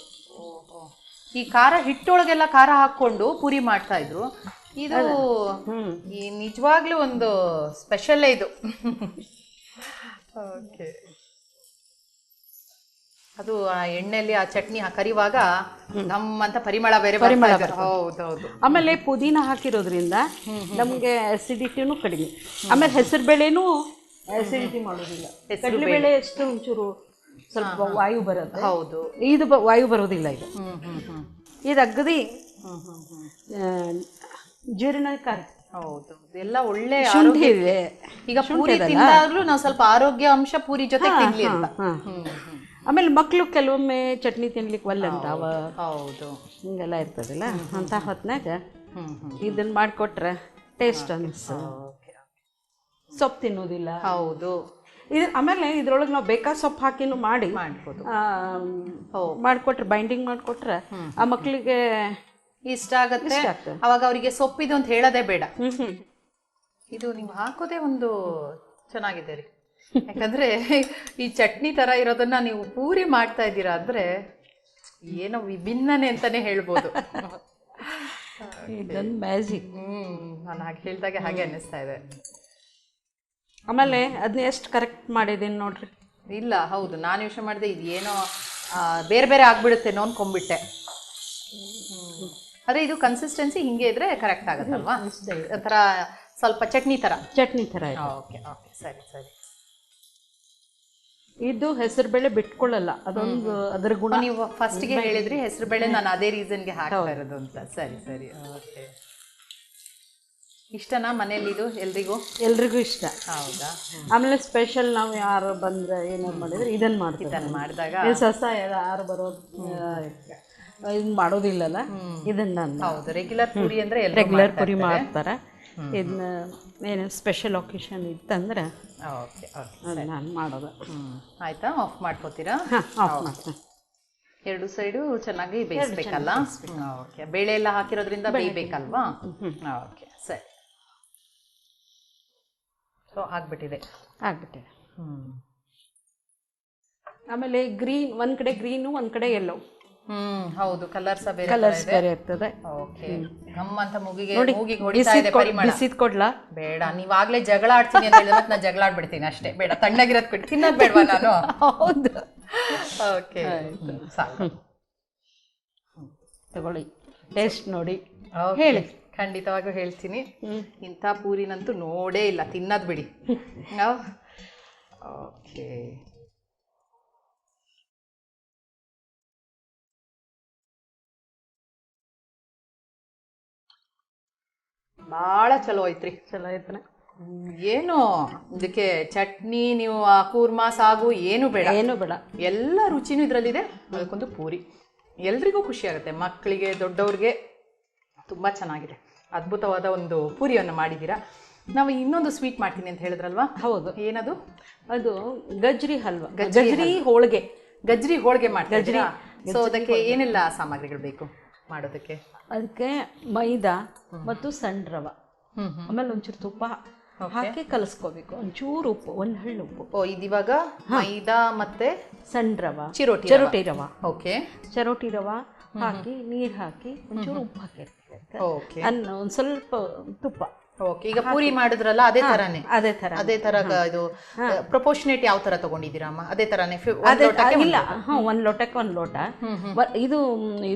ಈ ಖಾರ ಹಿಟ್ಟೊಳಗೆಲ್ಲ ಖಾರ ಹಾಕ್ಕೊಂಡು ಪೂರಿ ಮಾಡ್ತಾ ಇದ್ರು. ಇದು ಈ ನಿಜವಾಗ್ಲೂ ಒಂದು ಸ್ಪೆಷಲ್ಲೇ ಇದು. ಓಕೆ, ಅದು ಆ ಎಣ್ಣೆಯಲ್ಲಿ ಆ ಚಟ್ನಿ ಕರಿವಾಗ ನಮ್ಮಂತ ಪರಿಮಳ ಬೇರೆ. ಹೌದೌದು. ಆಮೇಲೆ ಪುದೀನ ಹಾಕಿರೋದ್ರಿಂದ ನಮ್ಗೆ ಅಸಿಡಿಟಿನೂ ಕಡಿಮೆ. ಆಮೇಲೆ ಹೆಸರು ಬೇಳೆನೂ ಅಸಿಡಿಟಿ ಮಾಡೋದಿಲ್ಲ. ಕಡಲೆಬೇಳೆ ಎಷ್ಟು ಒಂಚೂರು ಸ್ವಲ್ಪ ವಾಯು ಬರುತ್ತೆ. ಹೌದು, ಇದು ವಾಯು ಬರೋದಿಲ್ಲ. ಇದು ಅಗದಿ ಜೀರ್ಣಕಾರಿ. ಹೌದು, ಎಲ್ಲ ಒಳ್ಳೆ ಶುಂಠಿ ಇದೆ. ಈಗ ಪೂರಿ ತಿಂದಾಗ್ಲೂ ನಾವು ಸ್ವಲ್ಪ ಆರೋಗ್ಯ ಅಂಶ ಪೂರಿ ಜೊತೆ ತಿನ್ಲಿ ಅಂತ. ಆಮೇಲೆ ಮಕ್ಳು ಕೆಲವೊಮ್ಮೆ ಚಟ್ನಿ ತಿನ್ಲಿಕ್ಕೆ ಒಲ್ಲಂತಾವ. ಹೌದು, ಹಿಂಗೆಲ್ಲ ಇರ್ತದಲ್ಲ, ಅಂತ ಹೊತ್ನಾಗ ಇದನ್ನ ಮಾಡಿಕೊಟ್ರೆ ಟೇಸ್ಟ್ ಅನಿಸ್ತು. ಸೊಪ್ಪು ತಿನ್ನೋದಿಲ್ಲ. ಹೌದು, ಇದು ಆಮೇಲೆ ಇದ್ರೊಳಗೆ ನಾವು ಬೇಕಾದ ಸೊಪ್ಪು ಹಾಕಿನೂ ಮಾಡ್ಬೋದು. ಮಾಡಿಕೊಟ್ರೆ, ಬೈಂಡಿಂಗ್ ಮಾಡಿಕೊಟ್ರೆ ಆ ಮಕ್ಕಳಿಗೆ ಇಷ್ಟ ಆಗತ್ತೆ. ಅವಾಗ ಅವರಿಗೆ ಸೊಪ್ಪಿದು ಅಂತ ಹೇಳೋದೇ ಬೇಡ. ಇದು ನೀವು ಹಾಕೋದೇ ಒಂದು ಚೆನ್ನಾಗಿದೆ ರೀ. ಯಾಕಂದ್ರೆ ಈ ಚಟ್ನಿ ತರ ಇರೋದನ್ನ ನೀವು ಪೂರಿ ಮಾಡ್ತಾ ಇದ್ದೀರಾ ಅಂದ್ರೆ ಏನೋ ವಿಭಿನ್ನನೆ ಅಂತಾನೆ ಹೇಳ್ಬೋದು. ಇದೊಂದು ಮ್ಯಾಜಿಕ್. ನಾನು ಹಾಗೆ ಹೇಳ್ದಾಗೆ ಹಾಗೆ ಅನ್ನಿಸ್ತಾ ಇದೆ. ಆಮೇಲೆ ಅದನ್ನ ಎಷ್ಟು ಕರೆಕ್ಟ್ ಮಾಡಿದ್ದೀನಿ ನೋಡ್ರಿ. ಇಲ್ಲ, ಹೌದು, ನಾನು ಯೋಚನೆ ಮಾಡಿದೆ ಇದು ಏನೋ ಬೇರೆ ಬೇರೆ ಆಗ್ಬಿಡುತ್ತೆ ಅನ್ಕೊಂಡ್ಬಿಟ್ಟೆ. ಅದೇ ಇದು ಕನ್ಸಿಸ್ಟೆನ್ಸಿ ಹಿಂಗೆ ಇದ್ರೆ ಕರೆಕ್ಟ್ ಆಗುತ್ತಲ್ವಾ? ಒಂಥರ ಸ್ವಲ್ಪ ಚಟ್ನಿ ತರ. ಓಕೆ ಓಕೆ, ಸರಿ ಸರಿ. ಇದು ಹೆಸರು ಬೇಳೆ ಬಿಟ್ಕೊಳ್ಳಲ್ಲ, ಅದೊಂದು ಅದರ ಗುಣ. ನೀವು ಫಸ್ಟ್ಗೆ ಹೇಳಿದ್ರಿ ಹೆಸರು ಬೇಳೆ, ನಾನು ಅದೇ ರೀಸನ್ಗೆ ಹಾಕ್ತಾ ಇರೋದು ಅಂತ. ಸರಿ ಸರಿ, ಓಕೆ. ಇಷ್ಟನಾ ಮನೇಲಿ ಇದು ಎಲ್ರಿಗೂ ಇಷ್ಟ? ಹೌದಾ? ಆಮೇಲೆ ಸ್ಪೆಷಲ್ ನಾವು ಯಾರು ಬಂದ್ರೆ ಏನಾರು ಮಾಡಿದ್ರೆ ಇದನ್ನ ಮಾಡಿದಾಗ ಸಸ ಯಾರು ಬರೋದು ಇದನ್ನ ಮಾಡೋದಿಲ್ಲಲ್ಲ, ಇದನ್ನ. ಹೌದು, ರೆಗ್ಯುಲರ್ ಪೂರಿ ಅಂದ್ರೆ ರೆಗ್ಯುಲರ್ ಪೂರಿ ಮಾಡ್ತಾರೆ. ಇದನ್ನ ಏನು ಸ್ಪೆಷಲ್ ಒಕೇಶನ್ ಇತ್ತಂದ್ರೆ ನಾನು ಮಾಡೋದು. ಆಯ್ತಾ? ಆಫ್ ಮಾಡ್ಕೋತೀರಾ? ಆಫ್ ಮಾಡ್ತೀನಿ. ಎರಡು ಸೈಡು ಚೆನ್ನಾಗಿ ಬೇಯಿಸ್ಬೇಕಲ್ಲ? ಓಕೆ, ಬೇಳೆ ಎಲ್ಲ ಹಾಕಿರೋದ್ರಿಂದ ಬೇಯಬೇಕಲ್ವಾ? ಓಕೆ, ಸರಿ. ಸೊ ಆಗ್ಬಿಟ್ಟಿದೆ. ಆಮೇಲೆ ಗ್ರೀನ್, ಒಂದು ಕಡೆ ಗ್ರೀನು ಒಂದು ಕಡೆ ಯೆಲ್ಲೋ. ಹೌದು, ಕಲರ್ಸ್ ಬೇರೆ ಕಲರ್ಸ್ ಬೇರೆ ಇರ್ತದೆ. ಓಕೆ, ಗಮ್ಮಂತ ಮೂಗಿಗೆ ನೋಡಿ, ಹೊಡಿತಾ ಇದೆ ಪರಿಮಳ. ಬಿಸಿದ್ ಕೊಡ್ಲಾ? ಬೇಡ, ನೀವಾಗ್ಲೇ ಜಗಳ ಆಡ್ತೀನಿ ಅಂತ ಹೇಳಿದ್ರೆ ನಾನು ಜಗಳ ಆಡ್ಬಿಡ್ತೀನಿ ಅಷ್ಟೇ. ಬೇಡ, ತಣ್ಣಗಿರೋದ್ ಕೊಟ್ಟು ತಿನ್ನೋದ್ ಬೇಡವಾ ನಾನು? ಹೌದು. ಓಕೆ, ಸಾಕು. ತಗೊಳ್ಳಿ, ಟೇಸ್ಟ್ ನೋಡಿ Okay, ಹೇಳಿ. ಖಂಡಿತವಾಗೂ ಹೇಳ್ತೀನಿ. ಇಂಥ ಪೂರಿನಂತೂ ನೋಡೇ ಇಲ್ಲ, ತಿನ್ನೋದ್ ಬಿಡಿ. ಓಕೆ, ಭಾಳ ಚಲೋ ಐತ್ರಿ. ಚಲೋ ಐತನ? ಏನು ಇದಕ್ಕೆ ಚಟ್ನಿ, ನೀವು ಕೂರ್ಮಾ, ಸಾಗು ಏನು ಬೇಡ, ಏನು ಬೇಡ, ಎಲ್ಲ ರುಚಿನೂ ಇದರಲ್ಲಿದೆ. ಅದಕ್ಕೊಂದು ಪೂರಿ ಎಲ್ರಿಗೂ ಖುಷಿ ಆಗುತ್ತೆ, ಮಕ್ಕಳಿಗೆ ದೊಡ್ಡವ್ರಿಗೆ ತುಂಬ ಚೆನ್ನಾಗಿದೆ. ಅದ್ಭುತವಾದ ಒಂದು ಪೂರಿಯನ್ನು ಮಾಡಿದ್ದೀರಾ. ನಾವು ಇನ್ನೊಂದು ಸ್ವೀಟ್ ಮಾಡ್ತೀನಿ ಅಂತ ಹೇಳಿದ್ರಲ್ವಾ? ಹೌದು. ಏನದು? ಅದು ಗಜ್ರಿ ಹಲ್ವಾ, ಗಜ್ರಿ ಹೋಳಿಗೆ. ಗಜ್ರಿ ಹೋಳಿಗೆ ಮಾಡ್ತೀರಾ? ಸೊ ಅದಕ್ಕೆ ಏನೆಲ್ಲ ಸಾಮಗ್ರಿಗಳು ಬೇಕು ಮಾಡೋದಕ್ಕೆ? ಅದಕ್ಕೆ ಮೈದಾ ಮತ್ತು ಸಣ್ಣ ರವ, ಆಮೇಲೆ ಒಂಚೂರು ತುಪ್ಪ ಹಾಕಿ ಕಲಸ್ಕೋಬೇಕು, ಒಂಚೂರು ಉಪ್ಪು, ಒಂದು ಹಳ್ಳು ಉಪ್ಪು. ಓ, ಇದಿವಾಗ ಮೈದಾ ಮತ್ತೆ ಸಣ್ಣ ರವ, ಚಿರೋಟಿ ರವ. ಓಕೆ, ಚಿರೋಟಿ ರವ ಹಾಕಿ ನೀರು ಹಾಕಿ ಒಂಚೂರು ಉಪ್ಪು ಹಾಕಿರ್ಬೇಕು, ಓಕೆ, ಒಂದು ಸ್ವಲ್ಪ ತುಪ್ಪ. ಓಕೆ, ಈಗ ಪೂರಿ ಮಾಡಿದ್ರಲ್ಲ ಅದೇ ತರಾನೇ? ಅದೇ ತರ. ಇದು ಪ್ರಪೋರ್ಷನೇಟ್ ಯಾವ ತರ ತಗೊಂಡಿದ್ದೀರಾ ಅಮ್ಮ? ಅದೇ ತರಾನೇ? ಇಲ್ಲ, ಒಂದ್ ಲೋಟಕ್ಕೆ ಒಂದ್ ಲೋಟ.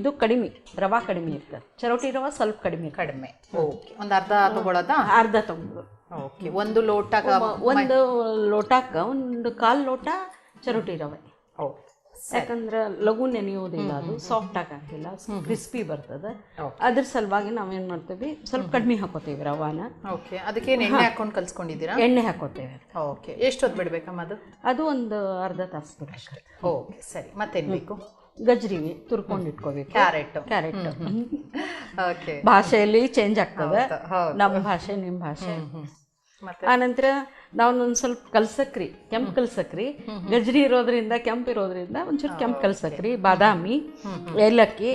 ಇದು ಕಡಿಮೆ, ರವಾ ಕಡಿಮೆ ಇರ್ತದೆ, ಚಿರೋಟಿ ರವ ಸ್ವಲ್ಪ ಕಡಿಮೆ. ಓಕೆ, ಒಂದು ಅರ್ಧ ತಗೊಳ್ಳೋದಾ? ಅರ್ಧ ತಗೊಂಡು. ಓಕೆ, ಒಂದು ಲೋಟಕ್ಕೆ ಒಂದು ಕಾಲ್ ಲೋಟ ಚಿರೋಟಿ ರವೆ. ಯಾಕಂದ್ರೆ ಲಘು ನೆನೆಯೋದಿಲ್ಲ, ಅದು ಸಾಫ್ಟ್ ಆಗಿಲ್ಲ, ಕ್ರಿಸ್ಪಿ ಬರ್ತದೆ. ಅದ್ರ ಸಲುವಾಗಿ ನಾವೇನ್ ಮಾಡ್ತೀವಿ, ಸ್ವಲ್ಪ ಕಡಿಮೆ ಹಾಕೋತೀವಿ ರವಾನ. ಓಕೆ, ಅದಕ್ಕೆ ಎಣ್ಣೆ ಹಾಕೊಂಡು ಕಲ್ಸ್ಕೊಂಡಿದ್ದೀರಾ? ಎಣ್ಣೆ ಹಾಕೋತೇವೆ. ಓಕೆ, ಎಷ್ಟೊತ್ತು ಬಿಡ್ಬೇಕಮ್ಮ ಅದು? ಅದು ಒಂದು ಅರ್ಧ ತಾಸು ಬಿಡ್ಬೇಕು. ಓಕೆ, ಸರಿ. ಮತ್ತೇನು ಬೇಕು? ಗಜ್ರಿ ತುರ್ಕೊಂಡು ಇಟ್ಕೋಬೇಕು. ಕ್ಯಾರೆಟ್ ಓಕೆ, ಭಾಷೆಯಲ್ಲಿ ಚೇಂಜ್ ಆಗ್ತದೆ, ನಮ್ಮ ಭಾಷೆ ನಿಮ್ಮ ಭಾಷೆ. ಆನಂತರ ನಾವೊಂದು ಸ್ವಲ್ಪ ಕಲ್ಸಕ್ರಿ, ಕೆಂಪು ಕಲ್ಸಕ್ರಿ, ಗಜ್ರಿ ಇರೋದ್ರಿಂದ ಕೆಂಪು ಇರೋದ್ರಿಂದ ಒಂಚೂರು ಕೆಂಪು ಕಲ್ಸಕ್ರಿ, ಬಾದಾಮಿ, ಏಲಕ್ಕಿ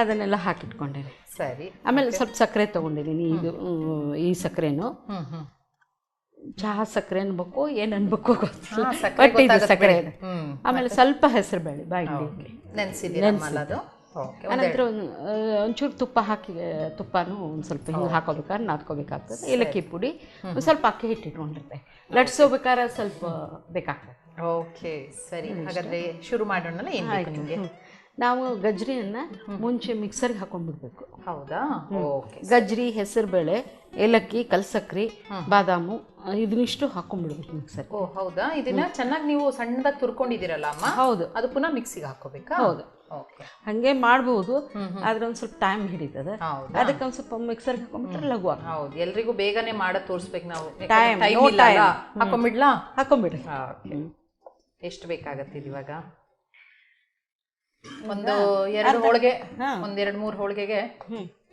ಅದನ್ನೆಲ್ಲ ಹಾಕಿಟ್ಕೊಂಡಿರಿ. ಸರಿ. ಆಮೇಲೆ ಸ್ವಲ್ಪ ಸಕ್ಕರೆ ತೊಗೊಂಡಿದ್ದೀನಿ. ಈ ಸಕ್ಕರೆನು ಚಹಾ ಸಕ್ಕರೆ ಅನ್ಬೇಕು, ಏನು ಅನ್ಬೇಕು ಗೊತ್ತಿಲ್ಲ, ಬಟ್ ಇದು ಸಕ್ಕರೆ ಇದೆ. ಆಮೇಲೆ ಸ್ವಲ್ಪ ಹೆಸರು ಬೇಳೆ ಬಾಯಿಗೆ ನೆನೆಸಿದ್ದೀರಾ? ಅನಂತರ ಒಂಚೂರು ತುಪ್ಪ ಹಾಕಿ, ತುಪ್ಪನೂ ಒಂದು ಸ್ವಲ್ಪ ಹಿಂಗೆ ಹಾಕೋಬೇಕಾದ್ರೆ ನಾದ್ಕೋಬೇಕಾಗ್ತದೆ. ಏಲಕ್ಕಿ ಪುಡಿ, ಒಂದು ಸ್ವಲ್ಪ ಅಕ್ಕಿ ಹಿಟ್ಟು ಇಟ್ಕೊಂಡಿರ್ತೆ, ಲಟ್ಸೋಬೇಕಾದ್ರೆ ಸ್ವಲ್ಪ ಬೇಕಾಗ್ತದೆ. ಓಕೆ, ಸರಿ. ಹಾಗಾದ್ರೆ ಶುರು ಮಾಡೋಣಲ್ಲ. ಏನು ಬೇಕು ನಿಮಗೆ? ನಾವು ಗಜ್ರಿಯನ್ನ ಮುಂಚೆ ಮಿಕ್ಸರ್ಗೆ ಹಾಕೊಂಡ್ಬಿಡ್ಬೇಕು. ಹೌದಾ? ಓಕೆ, ಗಜ್ರಿ, ಹೆಸರು ಬೇಳೆ, ಏಲಕ್ಕಿ, ಕಲ್ಸಕ್ರಿ, ಬಾದಾಮು ಇದನ್ನಿಷ್ಟು ಹಾಕೊಂಡ್ಬಿಡ್ಬೇಕು ಮಿಕ್ಸರ್. ಓ ಹೌದಾ? ಇದನ್ನ ಚೆನ್ನಾಗಿ ನೀವು ಸಣ್ಣದಾಗಿ ತುರ್ಕೊಂಡಿದ್ದೀರಲ್ಲ ಅಮ್ಮ? ಹೌದು. ಅದು ಪುನಃ ಮಿಕ್ಸಿಗೆ ಹಾಕೋಬೇಕಾ? ಹೌದು. ಹಂಗೆ ಮಾಡ್ಬೋದು, ಆದ್ರೆ ಒಂದ್ ಸ್ವಲ್ಪ ಟೈಮ್ ಹಿಡಿತದೆ. ಅದಕ್ಕೆ ಒಂದ್ ಸ್ವಲ್ಪ ಮಿಕ್ಸರ್ಗೆ ಹಾಕೊಂಡ್ಬಿಟ್ರೆ ಲಘು ಆಗ್ತದೆ. ಹೌದು, ಎಲ್ರಿಗೂ ಬೇಗನೆ ಮಾಡೋದು ತೋರಿಸ್ಬೇಕು ನಾವು. ಹಾಕೊಂಡ್ಬಿಡ್ರಿ. ಎಷ್ಟು ಬೇಕಾಗತ್ತೆ ಇವಾಗ? ಒಂದು 2 ಹೋಳಿಗೆ, ಒಂದ್ 2-3 ಹೋಳಿಗೆಗೆ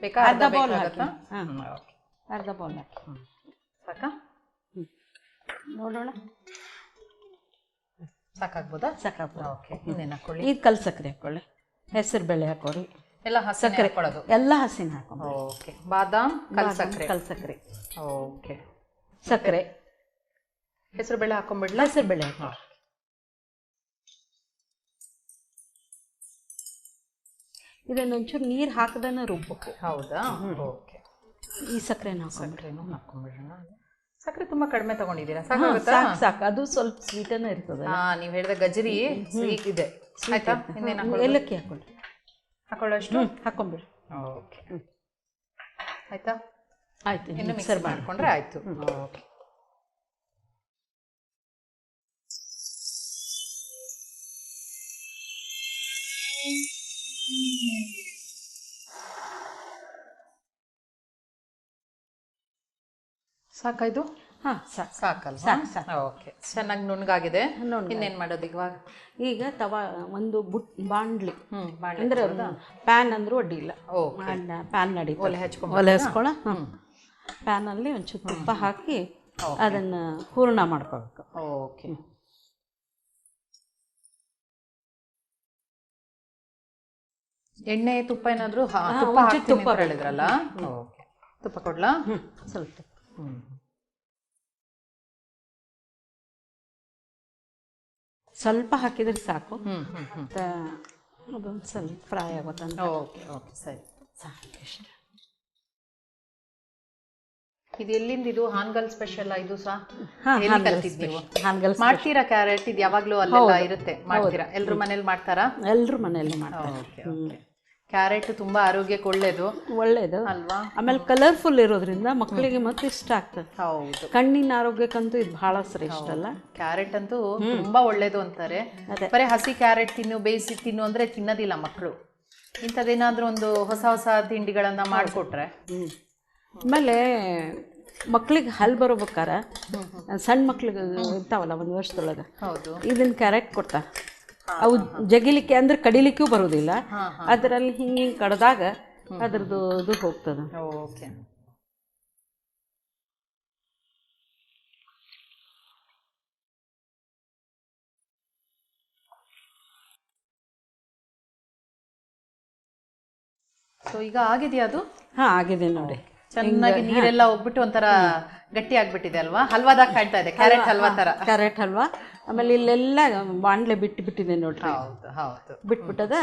ಬೇಕಾ? ಅರ್ಧ ಬೌಲ್ ಹಾಕಿ. ಅರ್ಧ ಬೌಲ್ ಹಾಕಿ ಸಾಕಾ? ನೋಡೋಣ, ಸಾಕಾಗ್ಬೋದಾ? ಸಾಕಾಗ್ಬೋದು. ಓಕೆ, ಇನ್ನೇನು ಹಾಕೊಳ್ಳಿ? ಇದು ಕಲ್ಸಕ್ರೆ ಹಾಕೊಳ್ಳಿ, ಹೆಸರು ಬೇಳೆ ಹಾಕೊಳ್ಳಿ, ಎಲ್ಲ ಸಕ್ಕರೆ ಹಾಕೊಳ್ಳೋದು? ಎಲ್ಲ ಹಸಿನ ಹಾಕೊಂಡು. ಓಕೆ, ಬಾದಾಮ್, ಕಲ್ಸಕ್ರೆ, ಓಕೆ, ಸಕ್ಕರೆ, ಹೆಸರು ಬೇಳೆ ಹಾಕೊಂಡ್ಬಿಡ್ಲಾ? ಹೆಸರು ಬೇಳೆ ಹಾಕಿ. ಇದನ್ನ ಒಂಚೂರು ನೀರು ಹಾಕದನ್ನ ರುಬ್ಬಬೇಕು. ಹೌದಾ? ಓಕೆ, ಈ ಸಕ್ಕರೆನ ಹಾಕೊಂಡ್ಬಿಡೋಣ. ಸಕ್ಕರೆ ತುಂಬಾ ಕಡಿಮೆ ತಗೊಂಡಿದ್ದೀರಾ? ಸಾಕು, ಅದು ಸ್ವಲ್ಪ ಸ್ವೀಟನ್ನ ಇರ್ತದೆ. ನೀವು ಹೇಳಿದ ಗಜರಿ ಸ್ವೀಟ್ ಇದೆ. ಆಯ್ತಾ? ಏಲಕ್ಕಿ ಹಾಕೊಳ್ಳಿ, ಹಾಕೊಳ್ಳೋಷ್ಟು ಹಾಕೊಂಡ್ಬಿಡ್ರಿ. ಓಕೆ, ಆಯ್ತಾ? ಆಯ್ತು, ಇನ್ನು ಮಿಕ್ಸರ್ ಮಾಡ್ಕೊಂಡ್ರೆ ಆಯ್ತು. ಓಕೆ, ಸಾಕಾಯ್ತು? ಸಾಕಲ್ವಾ? ಓಕೆ, ಚೆನ್ನಾಗಿ ನುಣ್ಣಗಾಗಿದೆ. ಇನ್ನೇನ್ ಮಾಡೋದು ಇವಾಗ? ಈಗ ತವಾ ಒಂದು ಬಾಂಡ್ಲಿ, ಅಂದ್ರೆ ಪ್ಯಾನ್ ಅಂದ್ರೂ ಅಡ್ಡಿ ಇಲ್ಲ, ಪ್ಯಾನ್ ನಡಿ, ಒಲೆ ಹಚ್ಕೊಳ್ಳ. ಪ್ಯಾನ್ ಅಲ್ಲಿ ಒಂಚೂರು ತುಪ್ಪ ಹಾಕಿ ಅದನ್ನ ಹೂರ್ಣ ಮಾಡ್ಕೋಬೇಕು. ಓಕೆ, ಎಣ್ಣೆ ತುಪ್ಪ ಏನಾದ್ರು? ತುಪ್ಪ ಹೇಳಿದ್ರಲ್ಲ, ತುಪ್ಪ ಕೊಡ್ಲಾ? ಸ್ವಲ್ಪ ಸ್ವಲ್ಪ ಹಾಕಿದ್ರೆ ಸಾಕು. ಅದೊಂದು ಸ್ವಲ್ಪ ಫ್ರೈ ಆಗೋತಂತ ಓಕೆ ಓಕೆ ಸರಿ. ಸಾಕಿಷ್ಟ. ಇದು ಎಲ್ಲಿಂದ? ಇದು ಹಾನಗಲ್ ಸ್ಪೆಷಲ್ ಇದು ಸಹ ಹಾನಗಲ್ ಮಾಡ್ತೀರಾ? ಕ್ಯಾರೆಟ್ ಇದು ಯಾವಾಗ್ಲೂ ಅಲ್ಲೆಲ್ಲ ಇರುತ್ತೆ, ಮಾಡ್ತೀರಾ? ಎಲ್ರು ಮನೇಲಿ ಮಾಡ್ತಾರಾ? ಎಲ್ಲರೂ ಮನೆಯಲ್ಲಿ ಮಾಡ್ತಾರೆ. Okay okay. ಕ್ಯಾರೆಟ್ ತುಂಬಾ ಆರೋಗ್ಯಕ್ಕೆ ಒಳ್ಳೇದು ಅಲ್ವಾ? ಆಮೇಲೆ ಕಲರ್ಫುಲ್ ಇರೋದ್ರಿಂದ ಮಕ್ಕಳಿಗೆ ಮತ್ತೆ ಇಷ್ಟ ಆಗ್ತದೆ. ಹೌದು, ಕಣ್ಣಿನ ಆರೋಗ್ಯಕ್ಕಂತೂ ಇದು ಬಹಳ ಶ್ರೇಷ್ಠ ಅಲ್ಲ. ಕ್ಯಾರೆಟ್ ಅಂತೂ ತುಂಬಾ ಒಳ್ಳೇದು ಅಂತಾರೆ. ಬರೀ ಹಸಿ ಕ್ಯಾರೆಟ್ ತಿನ್ನು, ಬೇಯಿಸಿ ತಿನ್ನು ಅಂದ್ರೆ ತಿನ್ನೋದಿಲ್ಲ ಮಕ್ಕಳು. ಇಂಥದ್ದೇನಾದ್ರೂ ಒಂದು ಹೊಸ ಹೊಸ ತಿಂಡಿಗಳನ್ನ ಮಾಡಿಕೊಟ್ರೆ. ಆಮೇಲೆ ಮಕ್ಳಿಗೆ ಹಲ್ ಬರೋಬೇಕಾರೆ ಸಣ್ಣ ಮಕ್ಳಿಗೆ ಇರ್ತಾವಲ್ಲ 1 ವರ್ಷದೊಳಗೆ, ಹೌದು, ಇದನ್ನ ಕ್ಯಾರೆಟ್ ಕೊಡ್ತಾರೆ. ಅವು ಜಗಿಲಿಕ್ಕೆ ಅಂದ್ರೆ ಕಡಿಲಿಕ್ಕೂ ಬರೋದಿಲ್ಲ. ಅದರಲ್ಲಿ ಹಿಂಗೆ ಕಡ್ದಾಗ ಅದ್ರದ್ದು ಇದು ಹೋಗ್ತದೆ. ಓಕೆ. ಸೊ ಈಗ ಆಗಿದೆಯಾ ಅದು? ಆಗಿದೆ ನೋಡಿ. ಚೆನ್ನಾಗಿ ನೀರೆಲ್ಲ ಹೋಗ್ಬಿಟ್ಟು ಒಂಥರ ಗಟ್ಟಿ ಆಗ್ಬಿಟ್ಟಿದೆ ಅಲ್ವಾ? ಹಲ್ವಾದಾಗ ಕಾಣ್ತಾ ಇದೆ, ಕ್ಯಾರೆಟ್ ಹಲ್ವಾ ತರ. ಕ್ಯಾರೆಟ್ ಹಲ್ವಾ. ಆಮೇಲೆ ಇಲ್ಲೆಲ್ಲ ಬಾಣ್ಲೆ ಬಿಟ್ಟಿದೆ ನೋಡ್ರಿ. ಹೌದು ಹೌದು, ಬಿಟ್ಬಿಟ್ಟದ.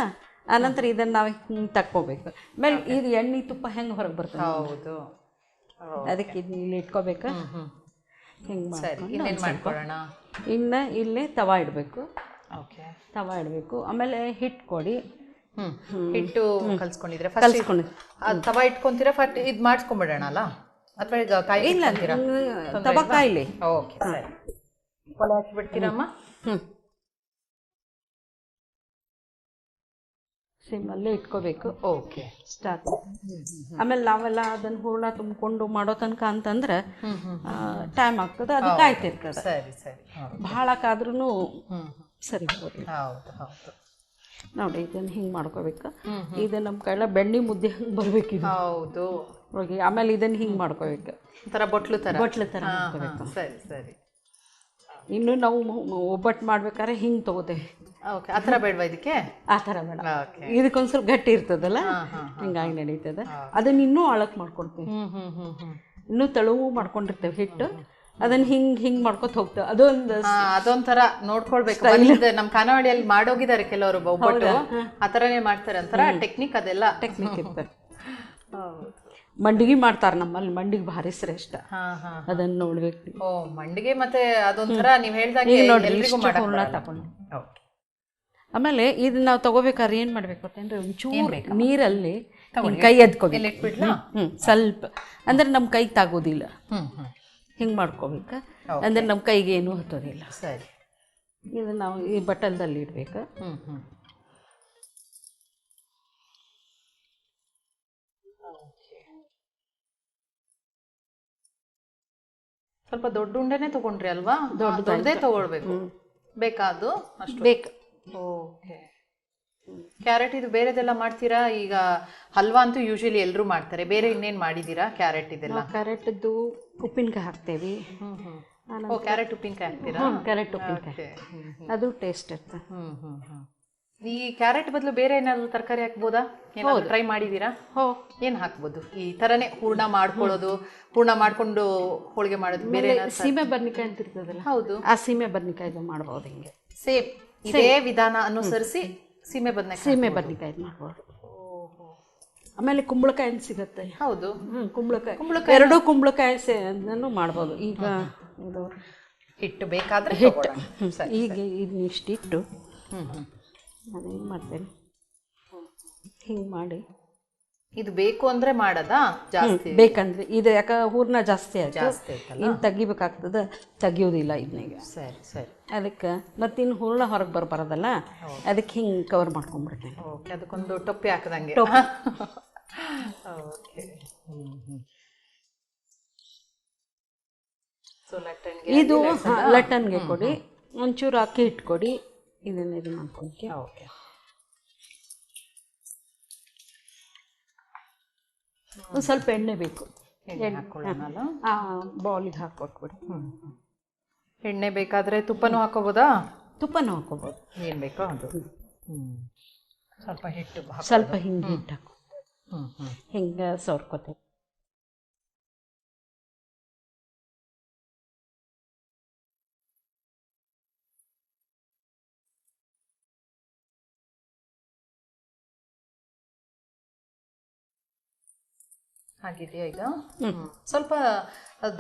ಆನಂತರ ಇದನ್ನ ನಾವು ಹಿಂಗೆ ತಕ್ಕೋಬೇಕು. ಆಮೇಲೆ ಇದು ಎಣ್ಣೆ ತುಪ್ಪ ಹೆಂಗೆ ಹೊರಗೆ ಬರ್ತದೆ. ಹೌದು, ಅದಕ್ಕೆ ಇಲ್ಲಿ ಇಟ್ಕೋಬೇಕು. ಹಿಂಗೆ ಮಾಡ್ಕೊಳ್ಳೋಣ. ಇನ್ನು ಇಲ್ಲೇ ತವಾ ಇಡಬೇಕು. ಓಕೆ, ತವಾ ಇಡಬೇಕು. ಆಮೇಲೆ ಹಿಟ್ಟು ಕೊಡಿ. ಹಿಟ್ಟು ಕಲ್ಸ್ಕೊಂಡಿದ್ರೆ ತವಾ ಇಟ್ಕೊಂತೀರಾ? ಫಟ್ ಇದು ಮಾಡಿಸ್ಕೊಂಡ್ಬಿಡೋಣ ಅಲ್ಲ, ಅಥವಾ ಈಗ ಕಾಯಿ? ಇಲ್ಲ, ತವಾ ಕಾಯಿಲೆ. ಓಕೆ ಸರಿ. ಒಲೆ ಹಾಕ್ಬಿಡ್ತೀರಮ್ಮ? ಸಿಮ್ಮಲ್ಲೇ ಇಟ್ಕೋಬೇಕು. Okay, start. ಆಮೇಲೆ ನಾವೆಲ್ಲ ಅದನ್ನ ಹೂರ್ಣ ತುಂಬಿಕೊಂಡು ಮಾಡೋ ತನಕ ಅಂತಂದ್ರೆ ಟೈಮ್ ಆಗ್ತದೆ, ಅದು ಕಾಯ್ತಿರ್ತದೆ. ಸರಿ ಸರಿ. ಭಾಳ ಕಾದ್ರೂ ಸರಿ ಹೋಗೋದು. ಹೌದು ಹೌದು. ನೋಡಿ ಇದನ್ನು ಹಿಂಗೆ ಮಾಡ್ಕೋಬೇಕು. ಇದು ನಮ್ಮ ಕೈಲ ಬೆಣ್ಣೆ ಮುದ್ದೆ ಹಂಗೆ ಬರಬೇಕು. ಹೌದು. ಹೋಗಿ ಆಮೇಲೆ ಇದನ್ನು ಹಿಂಗೆ ಮಾಡ್ಕೋಬೇಕು. ಒಂಥರ ಬೊಟ್ಲು ಥರ ಮಾಡ್ಕೋಬೇಕು. ಸರಿ ಸರಿ. ಇನ್ನು ನಾವು ಒಬ್ಬಟ್ಟು ಮಾಡ್ಬೇಕಾದ್ರೆ ಹಿಂಗೆ ತಗೋತೇವೆ. ಓಕೆ, ಆ ಥರ ಬೇಡವಾ ಇದಕ್ಕೆ? ಆ ಥರ ಬೇಡ, ಇದಕ್ಕೊಂದು ಸ್ವಲ್ಪ ಗಟ್ಟಿ ಇರ್ತದಲ್ಲ, ಹಿಂಗಾಗಿ ನಡೀತದೆ. ಅದನ್ನ ಇನ್ನೂ ಅಳಕ್ ಮಾಡ್ಕೊಡ್ತೀವಿ. ಇನ್ನೂ ತೆಳುವು ಮಾಡ್ಕೊಂಡಿರ್ತೇವೆ ಹಿಟ್ಟು. ಅದನ್ನ ಹಿಂಗೆ ಮಾಡ್ಕೊತ ಹೋಗ್ತೇವೆ. ಅದೊಂಥರ ನೋಡ್ಕೊಳ್ಬೇಕು. ನಮ್ಮ ಖಾನಾವಳಿಯಲ್ಲಿ ಮಾಡೋಗಿದ್ದಾರೆ ಕೆಲವರು, ಒಬ್ಬಟ್ಟು ಆ ಥರನೇ ಮಾಡ್ತಾರೆ. ಒಂಥರ ಟೆಕ್ನಿಕ್, ಅದೆಲ್ಲ ಟೆಕ್ನಿಕ್ ಇರ್ತದೆ. ಮಂಡಿಗೆ ಮಾಡ್ತಾರೆ ನಮ್ಮಲ್ಲಿ. ಮಂಡಿಗೆ ಭಾರಿ ಶ್ರೇಷ್ಠ. ಅದನ್ನ ನೋಡ್ಬೇಕು. ಓ, ಮಂಡಿಗೆ ಮತ್ತೆ ಅದೊಂಥರ ನೀವು ಹೇಳ್ದಾಗ ಎಲ್ರಿಗೂ ತಗೊಂಡು. ಆಮೇಲೆ ಇದು ನಾವು ತಗೋಬೇಕಾದ್ರೆ ಏನ್ ಮಾಡ್ಬೇಕು ಅಂತಂದ್ರೆ ಒಂಚೂರು ನೀರಲ್ಲಿ ಕೈ ಎದ್ಕೋಬೇಕು. ಸ್ವಲ್ಪ ಅಂದ್ರೆ ನಮ್ಮ ಕೈ ತಾಗೋದಿಲ್ಲ. ಹಿಂಗೆ ಮಾಡ್ಕೋಬೇಕು. ಅಂದ್ರೆ ನಮ್ಮ ಕೈಗೆ ಏನೂ ಹತ್ತೋದಿಲ್ಲ. ಸರಿ. ಇದು ನಾವು ಈ ಬಟ್ಟಲಲ್ಲಿ ಇಡ್ಬೇಕು. ಸ್ವಲ್ಪ ದೊಡ್ಡ ಉಂಡೆನೇ ತಗೊಂಡ್ರಿ ಅಲ್ವಾ? ದೊಡ್ಡದೇ ತಗೊಳ್ಬೇಕು. ಬೇಕಾದು ಅಷ್ಟು ಬೇಕು. ಓಕೆ. ಕ್ಯಾರೆಟ್ ಇದು ಬೇರೆದೆಲ್ಲ ಮಾಡ್ತೀರಾ? ಈಗ ಹಲ್ವಾ ಅಂತೂ ಯೂಶಲಿ ಎಲ್ಲರೂ ಮಾಡ್ತಾರೆ. ಬೇರೆ ಇನ್ನೇನು ಮಾಡಿದ್ದೀರಾ ಕ್ಯಾರೆಟ್ ಇದೆಲ್ಲ? ಕ್ಯಾರೆಟ್ದು ಉಪ್ಪಿನಕಾಯಿ ಹಾಕ್ತೇವೆ. ಕ್ಯಾರೆಟ್ ಉಪ್ಪಿನಕಾಯಿ ಹಾಕ್ತೀರಾ? ಕ್ಯಾರೆಟ್ ಉಪ್ಪಿನಕಾಯಿ ಅದು ಟೇಸ್ಟ್ ಇರ್ತದೆ. ಈ ಕ್ಯಾರೆಟ್ ಬದಲು ಬೇರೆ ಏನಾದ್ರು ತರಕಾರಿ ಹಾಕ್ಬೋದಾ? ಏನಾದ್ರು ಟ್ರೈ ಮಾಡಿದ್ದೀರಾ? ಏನು ಹಾಕ್ಬೋದು? ಈ ಥರನೇ ಹೂರ್ಣ ಮಾಡ್ಕೊಳ್ಳೋದು, ಹೂರ್ಣ ಮಾಡ್ಕೊಂಡು ಹೋಳಿಗೆ ಮಾಡೋದು. ಬೇರೆ ಸೀಮೆ ಬದ್ನಿಕಾಯಿ ಅಂತ ಇರ್ತದಲ್ಲ, ಹೌದು, ಆ ಸೀಮೆ ಬದ್ನಿಕಾಯಿ ಮಾಡ್ಬೋದು. ಹಿಂಗೆ ಸೇಮ್ ಇದೇ ವಿಧಾನ ಅನುಸರಿಸಿ ಸೀಮೆ ಬದ್ನಿಕಾಯಿ ಮಾಡ್ಬೋದು. ಆಮೇಲೆ ಕುಂಬಳಕಾಯಿ ಅಂತ ಸಿಗುತ್ತೆ. ಹೌದು, ಕುಂಬಳಕಾಯಿ ಎರಡೂ ಕುಂಬಳಕಾಯಿ ಮಾಡ್ಬೋದು. ಈಗ ಇದು ಹಿಟ್ಟು ಬೇಕಾದ್ರೆ ಹಿಟ್ಟು ಈಗ ಇದನ್ನ ಇಷ್ಟಿಟ್ಟು ನಾನೇನು ಮಾಡ್ತೇನೆ, ಹಿಂಗೆ ಮಾಡಿ ಇದು ಬೇಕು ಅಂದ್ರೆ ಮಾಡದಾ? ಜಾಸ್ತಿ ಬೇಕಂದ್ರೆ ಇದು ಯಾಕ ಹೂರ್ಣ ಜಾಸ್ತಿ ಇನ್ನು ತೆಗಿಬೇಕಾಗ್ತದೆ, ತೆಗಿಯೋದಿಲ್ಲ ಇದನ್ನಿಗೆ. ಸರಿ ಸರಿ. ಅದಕ್ಕೆ ಮತ್ತಿನ್ನು ಹೂರ್ಣ ಹೊರಗೆ ಬರಬಾರದಲ್ಲ, ಅದಕ್ಕೆ ಹಿಂಗೆ ಕವರ್ ಮಾಡ್ಕೊಂಡ್ಬಿಡ್ತೇನೆ. ಓಕೆ, ಅದಕ್ಕೊಂದು ಟೊಪ್ಪಿ ಹಾಕದಂಗೆ. ಓಕೆ. ಇದು ಲಟ್ಟನ್ಗೆ ಕೊಡಿ, ಒಂಚೂರು ಅಕ್ಕಿ ಇಟ್ಕೊಡಿ. ಇದನ್ನ ಇದು ಮಾಡ್ಕೊಳಕ್ಕೆ. ಓಕೆ. ಒಂದು ಸ್ವಲ್ಪ ಎಣ್ಣೆ ಬೇಕು. ಬೌಲಿಗೆ ಹಾಕ್ಕೊಟ್ಬಿಡಿ. ಎಣ್ಣೆ ಬೇಕಾದ್ರೆ ತುಪ್ಪನೂ ಹಾಕೋಬೋದಾ? ತುಪ್ಪನೂ ಹಾಕೋಬೋದು, ಏನು ಬೇಕೋ ಅದು. ಸ್ವಲ್ಪ ಹಿಟ್ಟು, ಸ್ವಲ್ಪ ಹಿಂಗೆ ಹಿಟ್ಟು ಹಾಕೋ, ಹಿಂಗೆ ಸೋರ್ಕೋತೇವೆ. ಆಗಿದೆಯಾ ಈಗ? ಸ್ವಲ್ಪ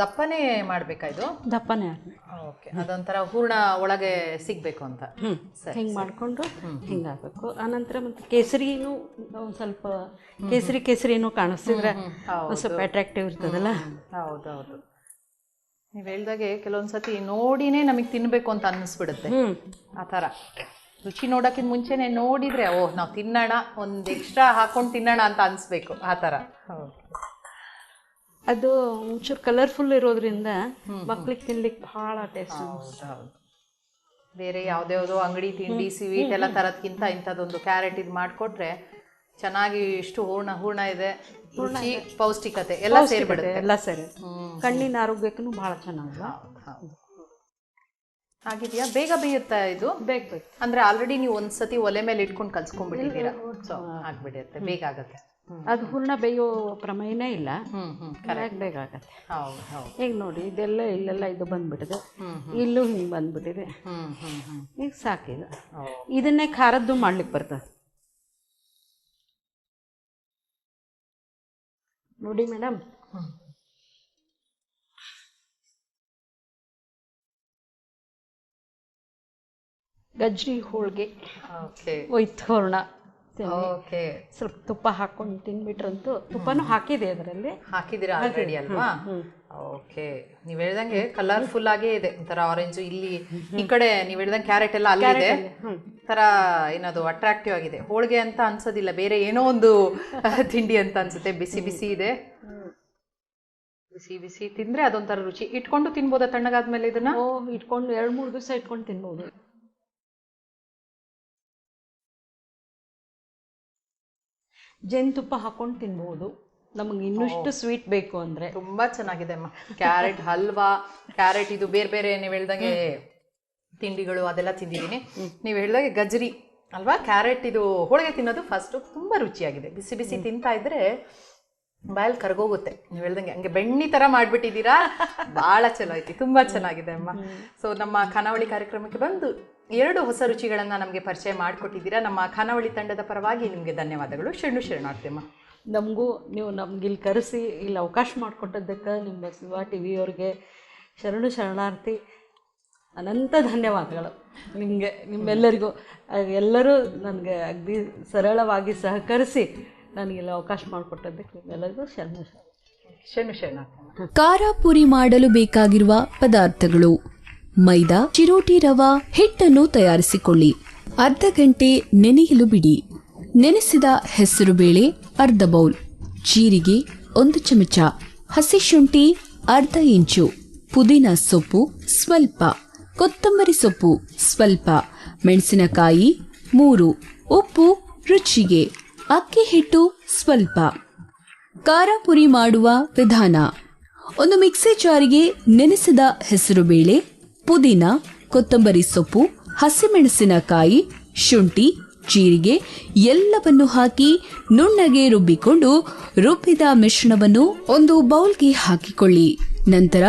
ದಪ್ಪನೇ ಮಾಡ್ಬೇಕಾ ಇದು? ದಪ್ಪನೇ. ಓಕೆ, ಅದೊಂಥರ ಹೂರ್ಣ ಒಳಗೆ ಸಿಗ್ಬೇಕು ಅಂತ. ಹಿಂಗೆ ಮಾಡಿಕೊಂಡು ಹಿಂಗಾಗಬೇಕು. ಆನಂತರ ಮತ್ತೆ ಕೇಸರಿನೂ ಸ್ವಲ್ಪ ಕೇಸರಿನೂ ಕಾಣಿಸ್ತಿದ್ರೆ ಸ್ವಲ್ಪ ಅಟ್ರಾಕ್ಟಿವ್ ಇರ್ತದಲ್ಲ. ಹೌದೌದು, ನೀವು ಹೇಳ್ದಾಗೆ ಕೆಲವೊಂದ್ಸತಿ ನೋಡಿನೇ ನಮಗೆ ತಿನ್ಬೇಕು ಅಂತ ಅನ್ನಿಸ್ಬಿಡುತ್ತೆ. ಆ ಥರ ರುಚಿ ನೋಡೋಕ್ಕಿಂತ ಮುಂಚೆನೆ ನೋಡಿದ್ರೆ ಓಹ್ ನಾವು ತಿನ್ನೋಣ, ಒಂದು ಎಕ್ಸ್ಟ್ರಾ ಹಾಕೊಂಡು ತಿನ್ನೋಣ ಅಂತ ಅನಿಸ್ಬೇಕು, ಆ ಥರ. ಅದು ಒಂಚೂರು ಕಲರ್ಫುಲ್ ಇರೋದ್ರಿಂದ ಮಕ್ಳಿಗೆ ತಿನ್ಲಿಕ್ಕೆ ಭಾಳ ಟೇಸ್ಟ್. ಹೌದು, ಬೇರೆ ಯಾವುದ್ಯಾವುದೋ ಅಂಗಡಿ ತಿಂಡಿ ಸ್ವೀಟ್ ಎಲ್ಲ ತರೋದ್ಕಿಂತ ಇಂಥದ್ದೊಂದು ಕ್ಯಾರೆಟ್ ಇದು ಮಾಡಿಕೊಟ್ರೆ ಚೆನ್ನಾಗಿ ಇಷ್ಟು ಹೂರ್ಣ ಇದೆ, ರುಚಿ ಪೌಷ್ಟಿಕತೆ ಎಲ್ಲ ಸೇರಿಬಿಡುತ್ತೆ. ಎಲ್ಲ ಸೇರಿ ಕಣ್ಣಿನ ಆರೋಗ್ಯಕ್ಕೂ ಭಾಳ ಚೆನ್ನಾಗಲ್ಲ. ಆಗಿದೆಯಾ? ಬೇಗ ಬೇಯುತ್ತಾ ಇದು? ಬೇಗ ಅಂದ್ರೆ ಆಲ್ರೆಡಿ ನೀವು ಒಂದ್ಸತಿ ಒಲೆ ಮೇಲೆ ಇಟ್ಕೊಂಡು ಕಲ್ಸ್ಕೊಂಡ್ಬಿಟ್ಟಿದ್ದೀರಾ, ಸೊ ಆಗ್ಬಿಡುತ್ತೆ, ಬೇಗ ಆಗತ್ತೆ. ಅದು ಹೂರ್ಣ ಬೇಯೋ ಪ್ರಮೇಯನೇ ಇಲ್ಲ, ಬೇಗ ಆಗತ್ತೆ. ಈಗ ನೋಡಿ ಇಲ್ಲೆಲ್ಲ ಇದು ಬಂದ್ಬಿಟ್ಟಿದೆ, ಇಲ್ಲೂ ಹಿಂಗೆ ಬಂದ್ಬಿಟ್ಟಿದೆ. ಈಗ ಸಾಕಿಲ್ಲ, ಇದನ್ನೇ ಖಾರದ್ದು ಮಾಡ್ಲಿಕ್ಕೆ ಬರ್ತದೆ ನೋಡಿ ಮೇಡಮ್. ಗಜ್ರಿ ಹೋಳಿಗೆ ಒಯ್ತು ಹೂರ್ಣ ಸ್ವಲ್ಪ ತುಪ್ಪ ಹಾಕೊಂಡು ತಿನ್ಬಿಟ್ರಂತೂ, ತುಪ್ಪನೂ ಹಾಕಿದೆ ಅದರಲ್ಲಿ. ಹಾಕಿದಿರಾ ಆಲ್ರೆಡಿ ಅಲ್ವಾ? ಓಕೆ, ನೀವ್ ಹೇಳ್ದಂಗೆ ಕಲರ್ಫುಲ್ ಆಗೇ ಇದೆ, ಒಂಥರ ಆರೆಂಜ್. ಇಲ್ಲಿ ಈ ಕಡೆ ನೀವ್ ಹೇಳ್ದಂಗೆ ಕ್ಯಾರೆಟ್ ಎಲ್ಲ ಅಲ್ಲಿದೆ, ತರ ಏನದು ಅಟ್ರಾಕ್ಟಿವ್ ಆಗಿದೆ. ಹೋಳಿಗೆ ಅಂತ ಅನ್ಸೋದಿಲ್ಲ, ಬೇರೆ ಏನೋ ಒಂದು ತಿಂಡಿ ಅಂತ ಅನ್ಸುತ್ತೆ. ಬಿಸಿ ಬಿಸಿ ಇದೆ, ಬಿಸಿ ಬಿಸಿ ತಿಂದ್ರೆ ಅದೊಂಥರ ರುಚಿ. ಇಟ್ಕೊಂಡು ತಿನ್ಬೋದಾ ತಣ್ಣಗಾದ್ಮೇಲೆ ಇದನ್ನ? ಇಟ್ಕೊಂಡು 2-3 ದಿವಸ ಇಟ್ಕೊಂಡು ತಿನ್ಬೋದು. ಜೇನುತುಪ್ಪ ಹಾಕೊಂಡು ತಿನ್ಬಹುದು, ನಮಗೆ ಇನ್ನಷ್ಟು ಸ್ವೀಟ್ ಬೇಕು ಅಂದ್ರೆ. ತುಂಬಾ ಚೆನ್ನಾಗಿದೆ ಅಮ್ಮ. ಕ್ಯಾರೆಟ್ ಹಲ್ವಾ, ಕ್ಯಾರೆಟ್ ಇದು ಬೇರೆ ಬೇರೆ ನೀವು ಹೇಳ್ದಂಗೆ ತಿಂಡಿಗಳು ಅದೆಲ್ಲ ತಿಂದಿದ್ದೀನಿ. ನೀವು ಹೇಳ್ದಾಗೆ ಗಜ್ರಿ ಅಲ್ವಾ, ಕ್ಯಾರೆಟ್ ಇದು ಹೋಳಿಗೆ ತಿನ್ನೋದು ಫಸ್ಟ್ ತುಂಬಾ ರುಚಿಯಾಗಿದೆ. ಬಿಸಿ ಬಿಸಿ ತಿಂತಾ ಇದ್ರೆ ಬಾಯಲ್ಲಿ ಕರ್ಗೋಗುತ್ತೆ. ನೀವು ಹೇಳ್ದಂಗೆ ಹಂಗೆ ಬೆಣ್ಣಿ ತರ ಮಾಡ್ಬಿಟ್ಟಿದ್ದೀರಾ, ಬಹಳ ಚಲೋ ಐತಿ, ತುಂಬಾ ಚೆನ್ನಾಗಿದೆ ಅಮ್ಮ. ಸೊ ನಮ್ಮ ಖಾನಾವಳಿ ಕಾರ್ಯಕ್ರಮಕ್ಕೆ ಬಂದು 2 ಹೊಸ ರುಚಿಗಳನ್ನ ನಮಗೆ ಪರಿಚಯ ಮಾಡಿಕೊಟ್ಟಿದ್ದೀರಾ. ನಮ್ಮ ಖಾನಾವಳಿ ತಂಡದ ಪರವಾಗಿ ನಿಮಗೆ ಧನ್ಯವಾದಗಳು. ಶರಣಾರ್ಥಿ ಅಮ್ಮ. ನಮಗೂ ನೀವು ನಮ್ಗೆ ಇಲ್ಲಿ ಕರೆಸಿ ಇಲ್ಲಿ ಅವಕಾಶ ಮಾಡಿಕೊಟ್ಟದ್ದಕ್ಕೆ ನಿಮ್ಮ ಶಿವ ಟಿವಿಯವ್ರಿಗೆ ಶರಣಾರ್ಥಿ, ಅನಂತ ಧನ್ಯವಾದಗಳು ನಿಮಗೆ, ನಿಮ್ಮೆಲ್ಲರಿಗೂ. ಎಲ್ಲರೂ ನನಗೆ ಅಗದಿ ಸರಳವಾಗಿ ಸಹಕರಿಸಿ ನನಗೆಲ್ಲ ಅವಕಾಶ ಮಾಡಿಕೊಟ್ಟದ್ದಕ್ಕೆ ನಿಮ್ಮೆಲ್ಲರಿಗೂ ಶರಣಾರ್ಥಿ. ಖಾರ ಪುರಿ ಮಾಡಲು ಬೇಕಾಗಿರುವ ಪದಾರ್ಥಗಳು: ಮೈದಾ, ಚಿರೋಟಿ ರವಾ ಹಿಟ್ಟನ್ನು ತಯಾರಿಸಿಕೊಳ್ಳಿ. ಅರ್ಧ ಗಂಟೆ ನೆನೆಯಲು ಬಿಡಿ. ನೆನೆಸಿದ ಹೆಸರುಬೇಳೆ ಅರ್ಧ ಬೌಲ್, ಜೀರಿಗೆ 1 ಚಮಚ, ಹಸಿ ಶುಂಠಿ ಅರ್ಧ ಇಂಚು, ಪುದೀನ ಸೊಪ್ಪು ಸ್ವಲ್ಪ, ಕೊತ್ತಂಬರಿ ಸೊಪ್ಪು ಸ್ವಲ್ಪ, ಮೆಣಸಿನಕಾಯಿ 3, ಉಪ್ಪು ರುಚಿಗೆ, ಅಕ್ಕಿ ಹಿಟ್ಟು ಸ್ವಲ್ಪ. ಖಾರ ಪುರಿ ಮಾಡುವ ವಿಧಾನ: ಒಂದು ಮಿಕ್ಸಿ ಜಾರಿಗೆ ನೆನೆಸಿದ ಹೆಸರುಬೇಳೆ, ಪುದೀನ, ಕೊತ್ತಂಬರಿ ಸೊಪ್ಪು, ಹಸಿಮೆಣಸಿನಕಾಯಿ, ಶುಂಠಿ, ಜೀರಿಗೆ ಎಲ್ಲವನ್ನು ಹಾಕಿ ನುಣ್ಣಗೆ ರುಬ್ಬಿಕೊಂಡು ರುಬ್ಬಿದ ಮಿಶ್ರಣವನ್ನು ಒಂದು ಬೌಲ್ಗೆ ಹಾಕಿಕೊಳ್ಳಿ. ನಂತರ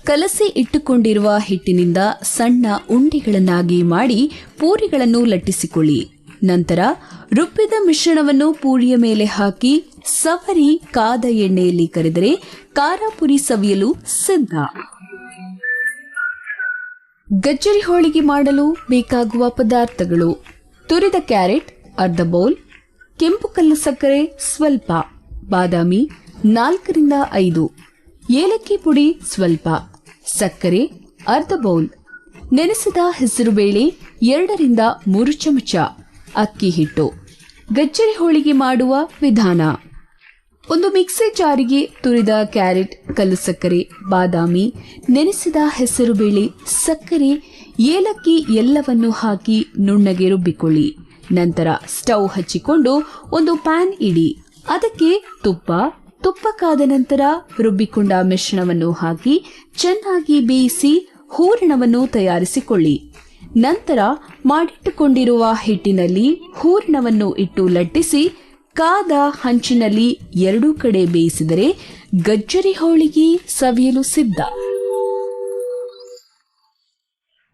ಕಲಸಿ ಇಟ್ಟುಕೊಂಡಿರುವ ಹಿಟ್ಟಿನಿಂದ ಸಣ್ಣ ಉಂಡೆಗಳನ್ನಾಗಿ ಮಾಡಿ ಪೂರಿಗಳನ್ನು ಲಟ್ಟಿಸಿಕೊಳ್ಳಿ. ನಂತರ ರುಬ್ಬಿದ ಮಿಶ್ರಣವನ್ನು ಪೂರಿಯ ಮೇಲೆ ಹಾಕಿ ಸವರಿ ಕಾದ ಎಣ್ಣೆಯಲ್ಲಿ ಕರೆದರೆ ಖಾರ ಪುರಿ ಸವಿಯಲು ಸಿದ್ಧ. ಗಜ್ಜರಿ ಹೋಳಿಗೆ ಮಾಡಲು ಬೇಕಾಗುವ ಪದಾರ್ಥಗಳು: ತುರಿದ ಕ್ಯಾರೆಟ್ ಅರ್ಧ ಬೌಲ್, ಕೆಂಪು ಕಲ್ಲು ಸಕ್ಕರೆ ಸ್ವಲ್ಪ, ಬಾದಾಮಿ 4-5, ಏಲಕ್ಕಿ ಪುಡಿ ಸ್ವಲ್ಪ, ಸಕ್ಕರೆ ಅರ್ಧ ಬೌಲ್, ನೆನೆಸಿದ ಹೆಸರುಬೇಳೆ 2-3 ಚಮಚ, ಅಕ್ಕಿ ಹಿಟ್ಟು. ಗಜ್ಜರಿ ಹೋಳಿಗೆ ಮಾಡುವ ವಿಧಾನ: ಒಂದು ಮಿಕ್ಸಿ ಜಾರಿಗೆ ತುರಿದ ಕ್ಯಾರೆಟ್, ಕಲ್ಲು ಸಕ್ಕರೆ, ಬಾದಾಮಿ, ನೆನೆಸಿದ ಹೆಸರುಬೇಳೆ, ಸಕ್ಕರೆ, ಏಲಕ್ಕಿ ಎಲ್ಲವನ್ನು ಹಾಕಿ ನುಣ್ಣಗೆ ರುಬ್ಬಿಕೊಳ್ಳಿ. ನಂತರ ಸ್ಟವ್ ಹಚ್ಚಿಕೊಂಡು ಒಂದು ಪ್ಯಾನ್ ಇಡಿ. ಅದಕ್ಕೆ ತುಪ್ಪ ಕಾದ ನಂತರ ರುಬ್ಬಿಕೊಂಡ ಮಿಶ್ರಣವನ್ನು ಹಾಕಿ ಚೆನ್ನಾಗಿ ಬೇಯಿಸಿ ಹೂರಣವನ್ನು ತಯಾರಿಸಿಕೊಳ್ಳಿ. ನಂತರ ಮಾಡಿಟ್ಟುಕೊಂಡಿರುವ ಹಿಟ್ಟಿನಲ್ಲಿ ಹೂರಣವನ್ನು ಇಟ್ಟು ಲಟ್ಟಿಸಿ ಕಾದ ಹಂಚಿನಲ್ಲಿ 2 ಕಡೆ ಬೇಯಿಸಿದರೆ ಗಜ್ಜರಿ ಹೋಳಿಗೆ ಸವಿಯಲು ಸಿದ್ಧ.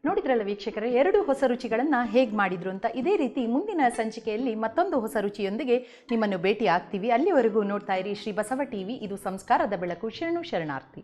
ನೋಡಿದ್ರಲ್ಲ ವೀಕ್ಷಕರೇ, 2 ಹೊಸ ರುಚಿಗಳನ್ನು ಹೇಗೆ ಮಾಡಿದ್ರು ಅಂತ. ಇದೇ ರೀತಿ ಮುಂದಿನ ಸಂಚಿಕೆಯಲ್ಲಿ ಮತ್ತೊಂದು ಹೊಸ ರುಚಿಯೊಂದಿಗೆ ನಿಮ್ಮನ್ನು ಭೇಟಿ ಆಗ್ತೀವಿ. ಅಲ್ಲಿವರೆಗೂ ನೋಡ್ತಾ ಇರಿ ಶ್ರೀ ಬಸವ ಟಿವಿ. ಇದು ಸಂಸ್ಕಾರದ ಬೆಳಕು. ಶರಣು ಶರಣಾರ್ಥಿ.